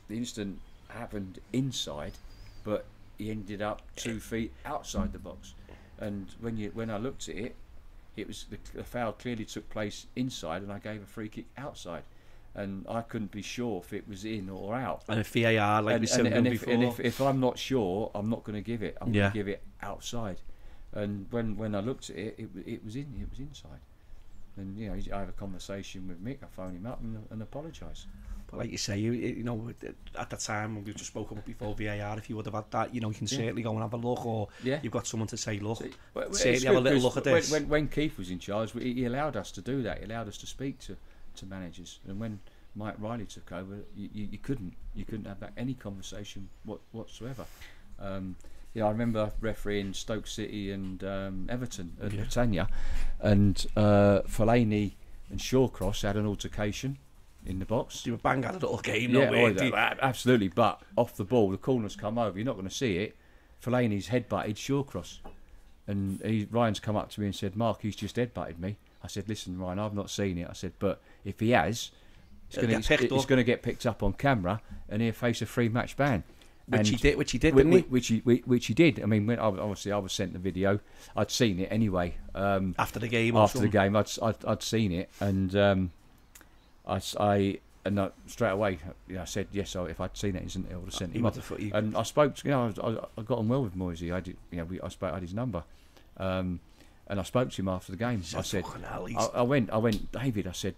Speaker 2: the instant happened inside, but he ended up 2 feet outside the box, and when I looked at it, it was the foul clearly took place inside, and I gave a free kick outside. And I couldn't be sure if it was in or out. And
Speaker 3: if VAR, like we said before.
Speaker 2: And if I'm not sure, I'm not going to give it. I'm going to give it outside. And when I looked at it, it was inside. And I have a conversation with Mick. I phone him up and apologise.
Speaker 3: But like you say, at the time when we just spoke about before VAR, if you would have had that, you can certainly go and have a look, or you've got someone to say, look, certainly have a little look at this.
Speaker 2: When Keith was in charge, he allowed us to do that. He allowed us to speak to managers, and when Mike Riley took over, you couldn't have any conversation whatsoever. I remember refereeing Stoke City and Everton at Britannia, and Fellaini and Shawcross had an altercation, in the box.
Speaker 3: You were bang at a little game,
Speaker 2: Yeah,
Speaker 3: no way.
Speaker 2: absolutely. But off the ball, the corner's come over. You're not going to see it. Fellaini's headbutted Shawcross. And Ryan's come up to me and said, Mark, he's just headbutted me. I said, listen, Ryan, I've not seen it. I said, but if he has, it's going to get picked up on camera and he'll face a 3-match ban.
Speaker 3: Which he did, didn't he?
Speaker 2: Which he did. I mean, obviously I was sent the video. I'd seen it anyway.
Speaker 3: After the game.
Speaker 2: After the game, I'd seen it, and I straight away, I said yes. If I'd seen it, I would have sent him up. And I spoke. I got on well with Moisey. I did. I had his number, and I spoke to him after the game. I said, I went, David. I said,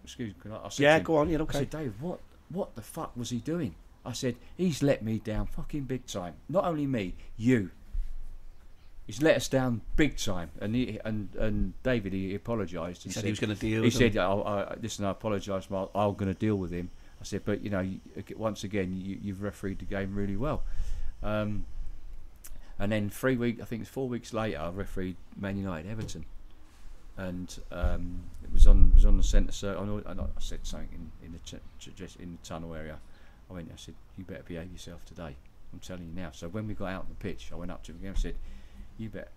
Speaker 2: excuse me. I said,
Speaker 3: yeah, go on. You're okay.
Speaker 2: I said, Dave, what the fuck was he doing? I said, he's let me down fucking big time. Not only me, you. He's let us down big time. And David, he apologised.
Speaker 3: He said he was going to deal with him.
Speaker 2: He said, listen, I apologise, Mark, I'm going to deal with him. I said, but, once again, you've refereed the game really well. And then 4 weeks later, I refereed Man United Everton. And it was on the centre circle. I said something in the tunnel area. I said, you better behave yourself today. I'm telling you now. So when we got out on the pitch, I went up to him again. I said, you better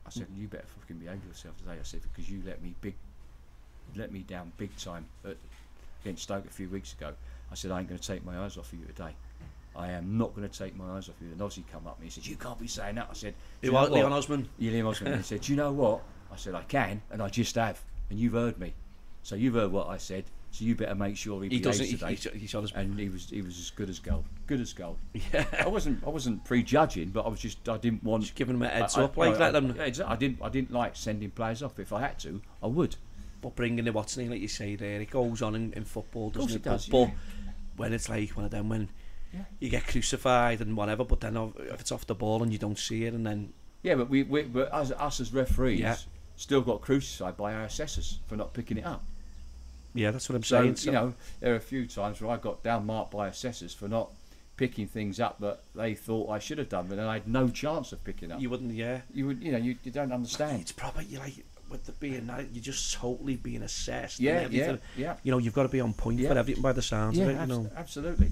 Speaker 2: fucking behave yourself today. I said, because you let me down big time against Stoke a few weeks ago. I said, I ain't going to take my eyes off of you today. I am not going to take my eyes off you. And Ozzy come up to me and he said, you can't be saying that. I said,
Speaker 3: Leon Osman?
Speaker 2: Yeah, Leon Osman. He said, do you know what? I said, I can, and I just have. And you've heard me. So you've heard what I said. So you better make sure he behaves today. And he was as good as gold. Good as gold.
Speaker 3: Yeah.
Speaker 2: I wasn't prejudging, but I didn't want
Speaker 3: just giving them a heads up, let them.
Speaker 2: I didn't like sending players off. If I had to, I would.
Speaker 3: But bringing the what's name, like you say there, it goes on in football, doesn't it?
Speaker 2: Does,
Speaker 3: but when it's like one of them when you get crucified and whatever, but then if it's off the ball and you don't see it, and then
Speaker 2: but but us as referees still got crucified by our assessors for not picking it up.
Speaker 3: Yeah, that's what I'm saying.
Speaker 2: So, there are a few times where I got down-marked by assessors for not picking things up that they thought I should have done, but then I had no chance of picking up.
Speaker 3: You wouldn't,
Speaker 2: You would, you don't understand.
Speaker 3: It's proper. You like with the being that you're just totally being assessed.
Speaker 2: Yeah,
Speaker 3: and everything.
Speaker 2: yeah.
Speaker 3: You've got to be on point for everything by the sounds of it.
Speaker 2: Absolutely.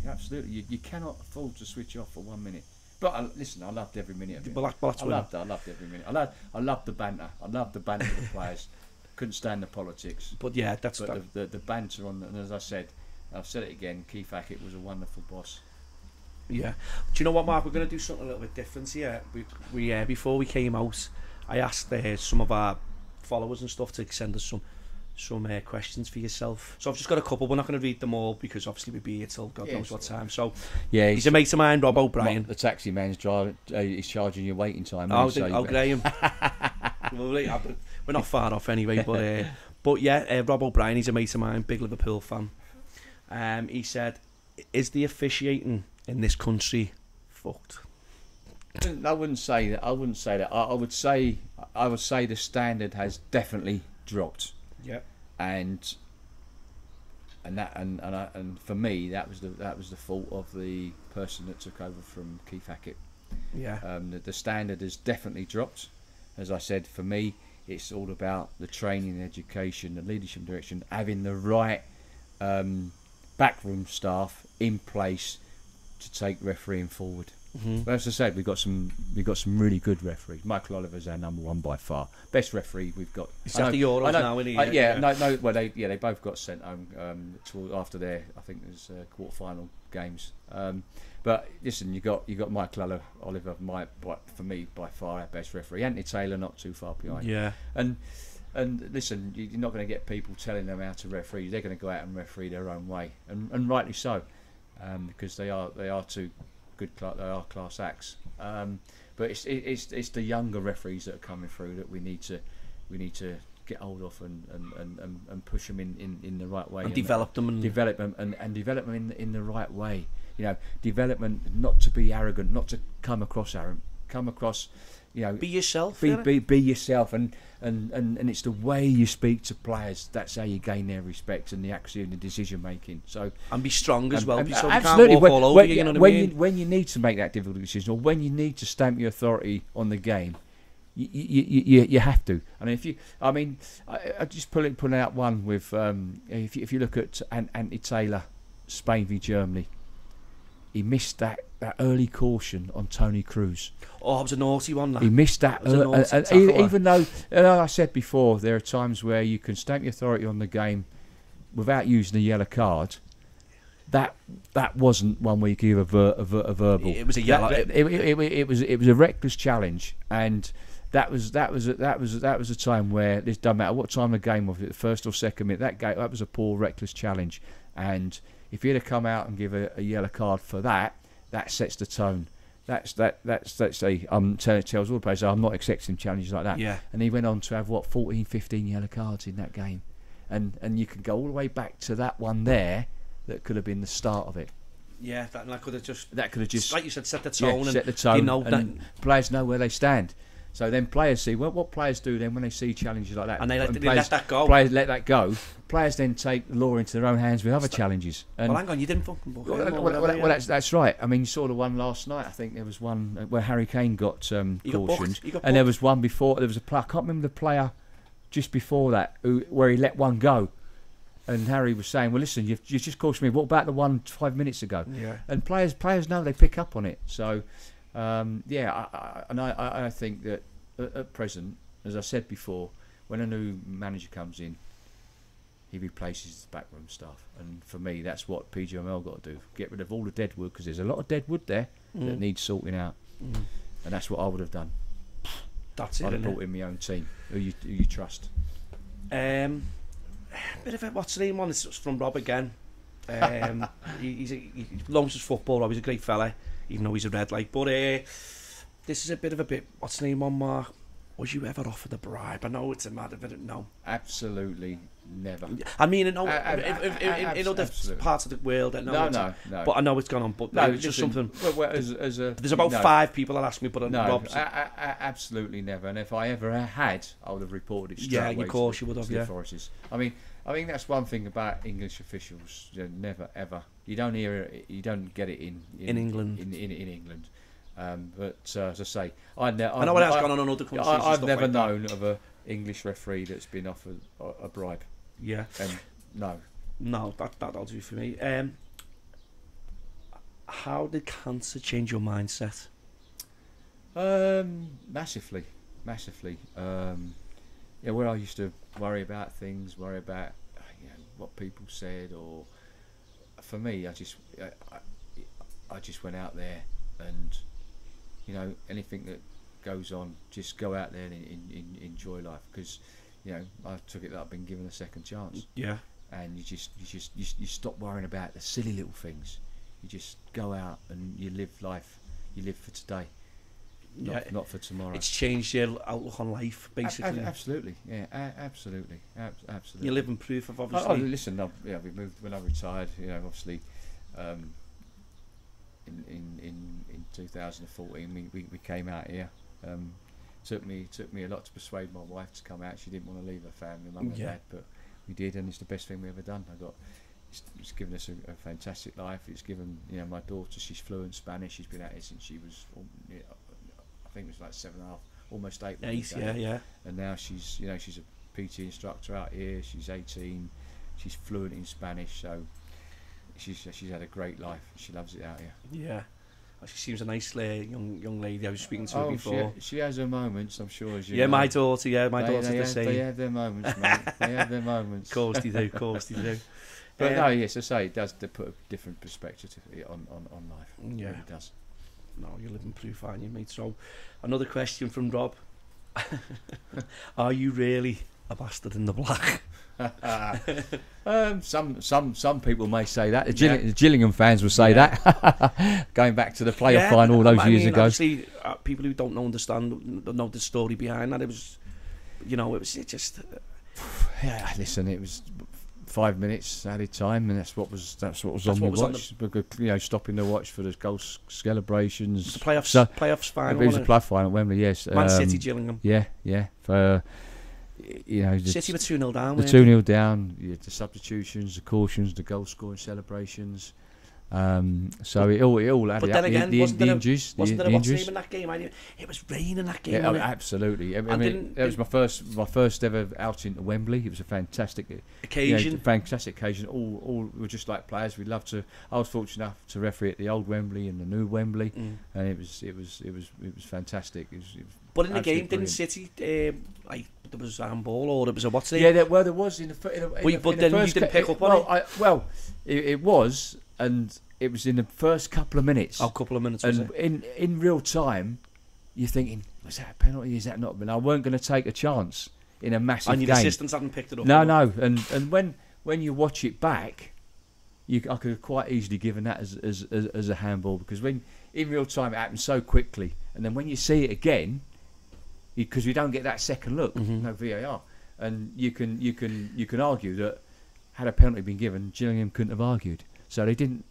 Speaker 2: You cannot afford to switch off for 1 minute. But listen, I loved every minute of it. I loved every minute. I loved the banter. I loved the banter with the players. Couldn't stand the politics.
Speaker 3: But yeah,
Speaker 2: the banter on, and as I said, I've said it again, Keith Hackett was a wonderful boss.
Speaker 3: Yeah. Do you know what, Mark? We're going to do something a little bit different here. We before we came out, I asked some of our followers and stuff to send us some questions for yourself. So I've just got a couple. We're not going to read them all because obviously we'll be here till God knows what time. So he's a mate of mine, Rob O'Brien.
Speaker 2: The taxi man's he's charging you waiting time.
Speaker 3: Graham. We're not far off anyway, but Rob O'Brien, he's a mate of mine, big Liverpool fan. He said, is the officiating in this country fucked?
Speaker 2: I wouldn't say that. I would say the standard has definitely dropped.
Speaker 3: Yeah. And
Speaker 2: for me, that was the fault of the person that took over from Keith Hackett.
Speaker 3: Yeah.
Speaker 2: The standard has definitely dropped. As I said, for me, it's all about the training, education, the leadership direction, having the right backroom staff in place to take refereeing forward. Mm-hmm. But as I said, we've got some really good referees. Michael Oliver's our number one by far, best referee we've got.
Speaker 3: He's at the Euros now, isn't he?
Speaker 2: Well, they both got sent home after their, I think it was quarter-final games. But listen, you got Michael Oliver, for me by far our best referee. Anthony Taylor not too far behind.
Speaker 3: Yeah.
Speaker 2: And listen, you're not going to get people telling them how to referee. They're going to go out and referee their own way, and rightly so, because they are too good. They are class acts. But it's the younger referees that are coming through that we need to get hold of and push them in the right way
Speaker 3: and develop them and
Speaker 2: develop them in the right way. Development, not to be arrogant, not to come across arrogant, come across,
Speaker 3: be yourself.
Speaker 2: Be yourself, and it's the way you speak to players. That's how you gain their respect and the accuracy and the decision making. So
Speaker 3: and be strong as well. So
Speaker 2: absolutely.
Speaker 3: You can't walk all over you know what I mean?
Speaker 2: When you need to make that difficult decision, or when you need to stamp your authority on the game, you have to. I mean, I just pulling out one with if you look at Anthony Taylor, Spain v Germany, he missed that early caution on Tony Cruz.
Speaker 3: Oh, it was a naughty one. That.
Speaker 2: He missed that, even though I said before, there are times where you can stamp your authority on the game without using a yellow card. That wasn't one where you give a verbal.
Speaker 3: It was a yellow.
Speaker 2: It was a reckless challenge, and that was a time where it doesn't matter what time the game was, the first or second minute. That was a poor reckless challenge, and if he'd have come out and give a yellow card for that sets the tone. Tells all the players, I'm not accepting challenges like that.
Speaker 3: Yeah.
Speaker 2: And he went on to have 14, 15 yellow cards in that game, and you can go all the way back to that one there. That could have been the start of it.
Speaker 3: Yeah, that could have just.
Speaker 2: That could have just,
Speaker 3: like you said, set the tone.
Speaker 2: Yeah, set the tone.
Speaker 3: You know,
Speaker 2: and players know where they stand. So then players see what players do then when they see challenges like that.
Speaker 3: And they let that go.
Speaker 2: Players let that go. Players then take the law into their own hands with other challenges. And
Speaker 3: well, hang on, you didn't fucking book him.
Speaker 2: Well, that's right. I mean, you saw the one last night. I think there was one where Harry Kane got cautioned, and there was one before. There was a player. I can't remember the player just before that where he let one go. And Harry was saying, "Well, listen, you've just cautioned me. What about the one 5 minutes ago?"
Speaker 3: Yeah.
Speaker 2: And players know, they pick up on it. So, I think that at present, as I said before, when a new manager comes in, he replaces the backroom staff. And for me, that's what PGML got to do: get rid of all the dead wood, because there's a lot of dead wood there that needs sorting out. And that's what I would have done.
Speaker 3: That's it.
Speaker 2: I'd have brought in my own team, who you trust.
Speaker 3: Bit of a what's the name one? It's from Rob again. He loves his football. He's a great fella, even though he's a red light. But this is a bit of what's the name on, Mark? Was you ever offered a bribe? I know it's a matter, but no.
Speaker 2: Absolutely never.
Speaker 3: I mean, in other parts of the world, no. But I know it's gone on. But
Speaker 2: no,
Speaker 3: it's just something.
Speaker 2: There's
Speaker 3: about 5 people that ask me, but Rob's.
Speaker 2: Absolutely never. And if I ever had, I would have reported it straight away.
Speaker 3: Yeah, of course you would have.
Speaker 2: To the authorities. I mean, I think that's one thing about English officials. Never ever. You don't hear it. You don't get it in
Speaker 3: England.
Speaker 2: In England. But as I say, I know
Speaker 3: what else gone on in other countries.
Speaker 2: I've never known of an English referee that's been offered a bribe.
Speaker 3: Yeah.
Speaker 2: No,
Speaker 3: that'll do for me. How did cancer change your mindset?
Speaker 2: Massively. Where I used to worry about things, what people said, or for me, I just went out there and. Anything that goes on, just go out there and enjoy life, because I took it that I've been given a second chance.
Speaker 3: Yeah.
Speaker 2: And you stop worrying about the silly little things. You just go out and you live life. You live for today, not for tomorrow.
Speaker 3: It's changed your outlook on life, basically.
Speaker 2: Absolutely, yeah, absolutely.
Speaker 3: You're living proof of, obviously.
Speaker 2: Oh, listen, we moved when I retired. Obviously. In 2014, we came out here. Took me a lot to persuade my wife to come out. She didn't want to leave her family, mum and dad, but we did, and it's the best thing we ever done. It's given us a fantastic life. It's given my daughter. She's fluent Spanish. She's been out here since she was, I think it was like 7.5, almost 8.
Speaker 3: 8, yeah.
Speaker 2: And now she's she's a PT instructor out here. She's 18. She's fluent in Spanish, so. She's had a great life. She loves it out here. Yeah,
Speaker 3: she seems a nice young lady. I was speaking to her before.
Speaker 2: She has her moments, I'm sure. As you
Speaker 3: know.
Speaker 2: my
Speaker 3: daughter. Yeah, my daughter's the same.
Speaker 2: They have their moments, mate. They have their moments.
Speaker 3: Of course they do.
Speaker 2: But no, yes, I say it does put a different perspective on life.
Speaker 3: Yeah,
Speaker 2: it does.
Speaker 3: No, you're living proof, aren't you, mate? So, another question from Rob: are you really a bastard in the black?
Speaker 2: Some people may say that. The Gillingham fans will say that. Going back to the playoff final all those years ago.
Speaker 3: Obviously, people who don't know the story behind that. It was just.
Speaker 2: Yeah, listen, it was 5 minutes added time, and that's what was on the watch. Stopping the watch for the goal celebrations.
Speaker 3: The playoffs final.
Speaker 2: It was a playoff final at Wembley. Yes.
Speaker 3: Man City, Gillingham.
Speaker 2: Yeah. For
Speaker 3: City were 2-0 down.
Speaker 2: The 2-0 down. The substitutions, the cautions, the goal scoring celebrations. So it all added
Speaker 3: But
Speaker 2: up.
Speaker 3: then again,
Speaker 2: the
Speaker 3: wasn't there
Speaker 2: injuries,
Speaker 3: a what's
Speaker 2: the
Speaker 3: name
Speaker 2: injuries.
Speaker 3: in that game? It was raining that game.
Speaker 2: Yeah,
Speaker 3: wasn't it?
Speaker 2: absolutely. I
Speaker 3: And
Speaker 2: mean, that was my first ever outing to Wembley. It was a fantastic
Speaker 3: Occasion.
Speaker 2: fantastic occasion. All were just like players. We loved to. I was fortunate enough to referee at the old Wembley and the new Wembley, and it was fantastic. It was
Speaker 3: But in the game,
Speaker 2: absolutely
Speaker 3: didn't
Speaker 2: brilliant.
Speaker 3: City like there was handball or there was a what's name?
Speaker 2: Yeah, there was in the
Speaker 3: But then you didn't pick up on it.
Speaker 2: It was, and it was in the first couple of minutes.
Speaker 3: Oh, a couple of minutes. Was
Speaker 2: And
Speaker 3: it?
Speaker 2: in real time, you're thinking, was that a penalty? Is that not? And I weren't going to take a chance in a massive
Speaker 3: And your
Speaker 2: game.
Speaker 3: assistants hadn't picked it up.
Speaker 2: No. And when you watch it back, I could have quite easily given that as a handball, because when in real time it happened so quickly, and then when you see it again, because you don't get that second look, no VAR, and you can argue that had a penalty been given, Gillingham couldn't have argued. So they didn't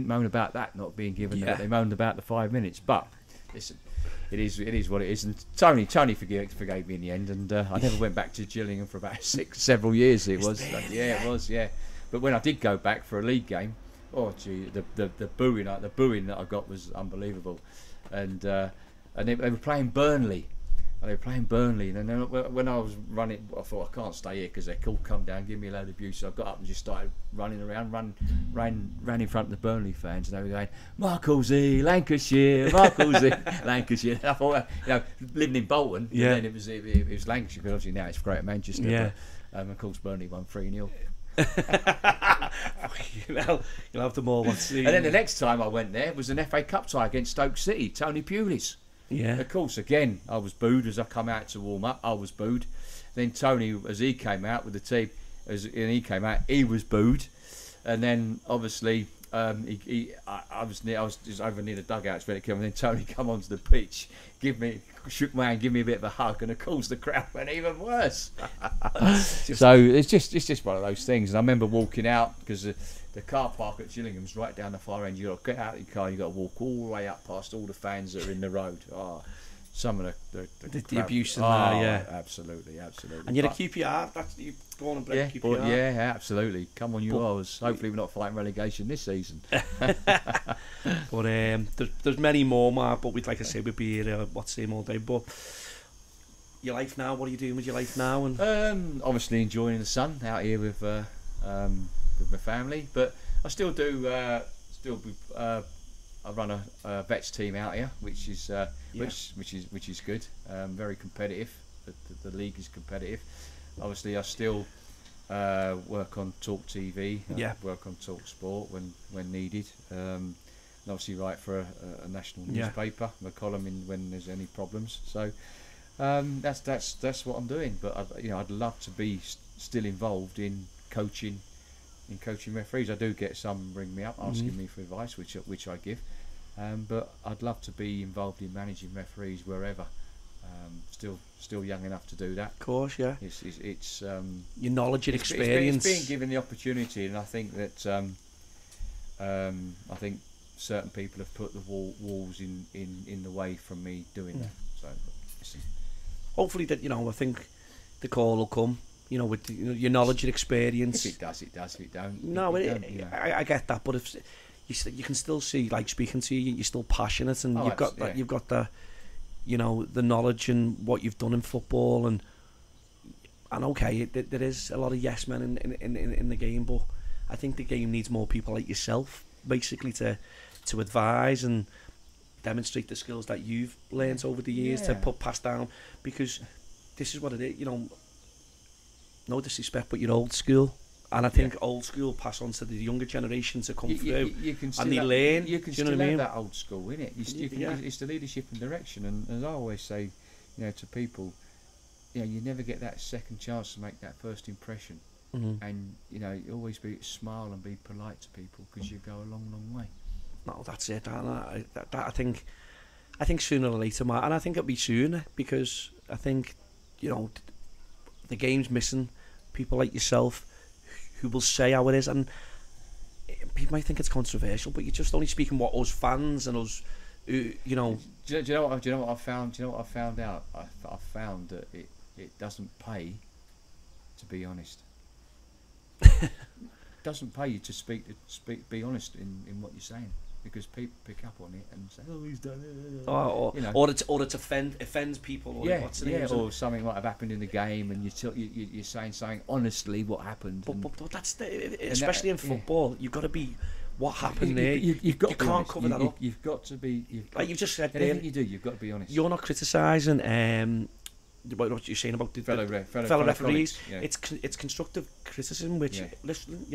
Speaker 2: moan about that not being given.
Speaker 3: Yeah.
Speaker 2: They moaned about the 5 minutes. But listen, it is what it is. And Tony forgave me in the end, and I never went back to Gillingham for about several years. It was yeah. But when I did go back for a league game, oh gee, the booing that I got was unbelievable. And they were playing Burnley. And then when I was running, I thought, I can't stay here because they could come down, give me a load of abuse. So I got up and just started running around, ran in front of the Burnley fans, and they were going, Mark Halsey, Lancashire, Mark Halsey, Lancashire. And I thought, living in Bolton,
Speaker 3: yeah.
Speaker 2: And then it was Lancashire, because obviously now it's Greater Manchester.
Speaker 3: Yeah.
Speaker 2: But, of course, Burnley won 3-0.
Speaker 3: You'll have them all.
Speaker 2: And then the next time I went there was an FA Cup tie against Stoke City, Tony Pulis.
Speaker 3: Yeah.
Speaker 2: Of course, again, I was booed as I come out to warm up. I was booed. Then Tony, as he came out with the team, he was booed. And then obviously, I was just over near the dugouts when it came. And then Tony come onto the pitch, shook my hand, give me a bit of a hug, and of course the crowd went even worse. So it's just one of those things. And I remember walking out, because the car park at Gillingham's right down the far end. You got to get out of your car. You got to walk all the way up past all the fans that are in the road. Oh, some of the
Speaker 3: abuse and
Speaker 2: yeah, absolutely.
Speaker 3: And you're a QPR. That's you born and bred QPR.
Speaker 2: Yeah, absolutely. Come on, hopefully we're not fighting relegation this season.
Speaker 3: But there's many more, Mark. But like I say, we'd be here all day. But your life now. What are you doing with your life now? And
Speaker 2: obviously enjoying the sun out here with my family, but I still do. I run a vets team out here, which is good. Very competitive. The league is competitive. Obviously, I still work on Talk TV. Work on Talk Sport when needed. And obviously, write for a national newspaper, a column when there's any problems. So that's what I'm doing. But I'd love to be still involved in coaching referees. I do get some ring me up asking me for advice, which I give, but I'd love to be involved in managing referees wherever. Still young enough to do that.
Speaker 3: Of course, yeah.
Speaker 2: It's
Speaker 3: your knowledge and experience.
Speaker 2: It's being given the opportunity, and I think that I think certain people have put the walls in the way from me doing that. So listen.
Speaker 3: Hopefully that I think the call will come. With your knowledge and experience.
Speaker 2: If it does, it does. If it don't,
Speaker 3: no, I get that. But if you can still see, like speaking to you, you're still passionate, and you've got the, the knowledge and what you've done in football, and okay, there is a lot of yes men in the game, but I think the game needs more people like yourself, basically to advise and demonstrate the skills that you've learnt over the years to pass down, because this is what it is, no disrespect, but you're old school, and I think old school pass on to the younger generation to come through.
Speaker 2: You can still
Speaker 3: and they learn.
Speaker 2: You can still have that old school, innit? It's the leadership and direction, and as I always say, to people, you never get that second chance to make that first impression, and you always smile and be polite to people, because you go a long way.
Speaker 3: No, that's it. I think sooner or later, and I think it'll be sooner, because I think the game's missing people like yourself who will say how it is, and people might think it's controversial, but you're just only speaking what us fans and us,
Speaker 2: Do you know what I found? Do you know what I found out? I found that it doesn't pay to be honest. doesn't pay you to be honest in what you're saying, because people pick up on it and say, oh, he's done it. You know.
Speaker 3: Or it offends people. Or
Speaker 2: Yeah,
Speaker 3: what's the name,
Speaker 2: or something might have happened in the game, and you're saying something honestly what happened.
Speaker 3: But that's especially in football, you've got to be. What happened there?
Speaker 2: You can't
Speaker 3: cover that up.
Speaker 2: You've got to be.
Speaker 3: Like you just said,
Speaker 2: anything you do, you've got to be honest.
Speaker 3: You're not criticising what you're saying about the fellow referees.
Speaker 2: Yeah.
Speaker 3: It's constructive criticism, which listen,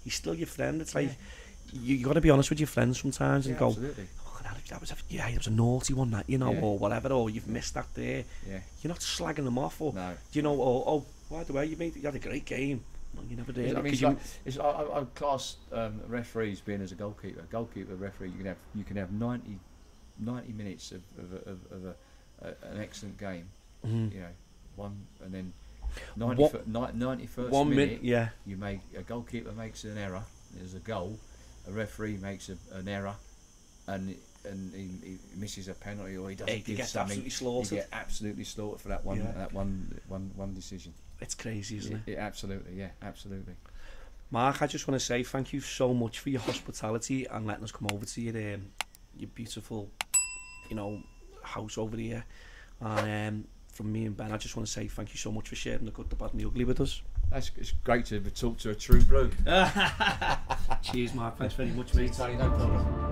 Speaker 3: he's still your friend. It's like you got to be honest with your friends sometimes and go,
Speaker 2: absolutely.
Speaker 3: oh, that was a naughty one, that or whatever, or you've missed that there.
Speaker 2: Yeah.
Speaker 3: You're not slagging them off, or
Speaker 2: no.
Speaker 3: or by the way, you had a great game. You never did.
Speaker 2: I mean, I class referees being as a goalkeeper. Goalkeeper referee, you can have 90 minutes of an excellent game. You know, one and then 91st minute.
Speaker 3: Yeah.
Speaker 2: A goalkeeper makes an error. There's a goal. A referee makes an error, and he misses a penalty, or he doesn't give something.
Speaker 3: Absolutely
Speaker 2: you get absolutely slaughtered for that one decision.
Speaker 3: It's crazy, isn't it?
Speaker 2: Absolutely, yeah, absolutely.
Speaker 3: Mark, I just want to say thank you so much for your hospitality and letting us come over to your beautiful, house over here. And from me and Ben, I just want to say thank you so much for sharing the good, the bad, and the ugly with us.
Speaker 2: It's great to talk to a true blue.
Speaker 3: Cheers, Mark. Thanks very much, mate.
Speaker 2: Tony, no problem.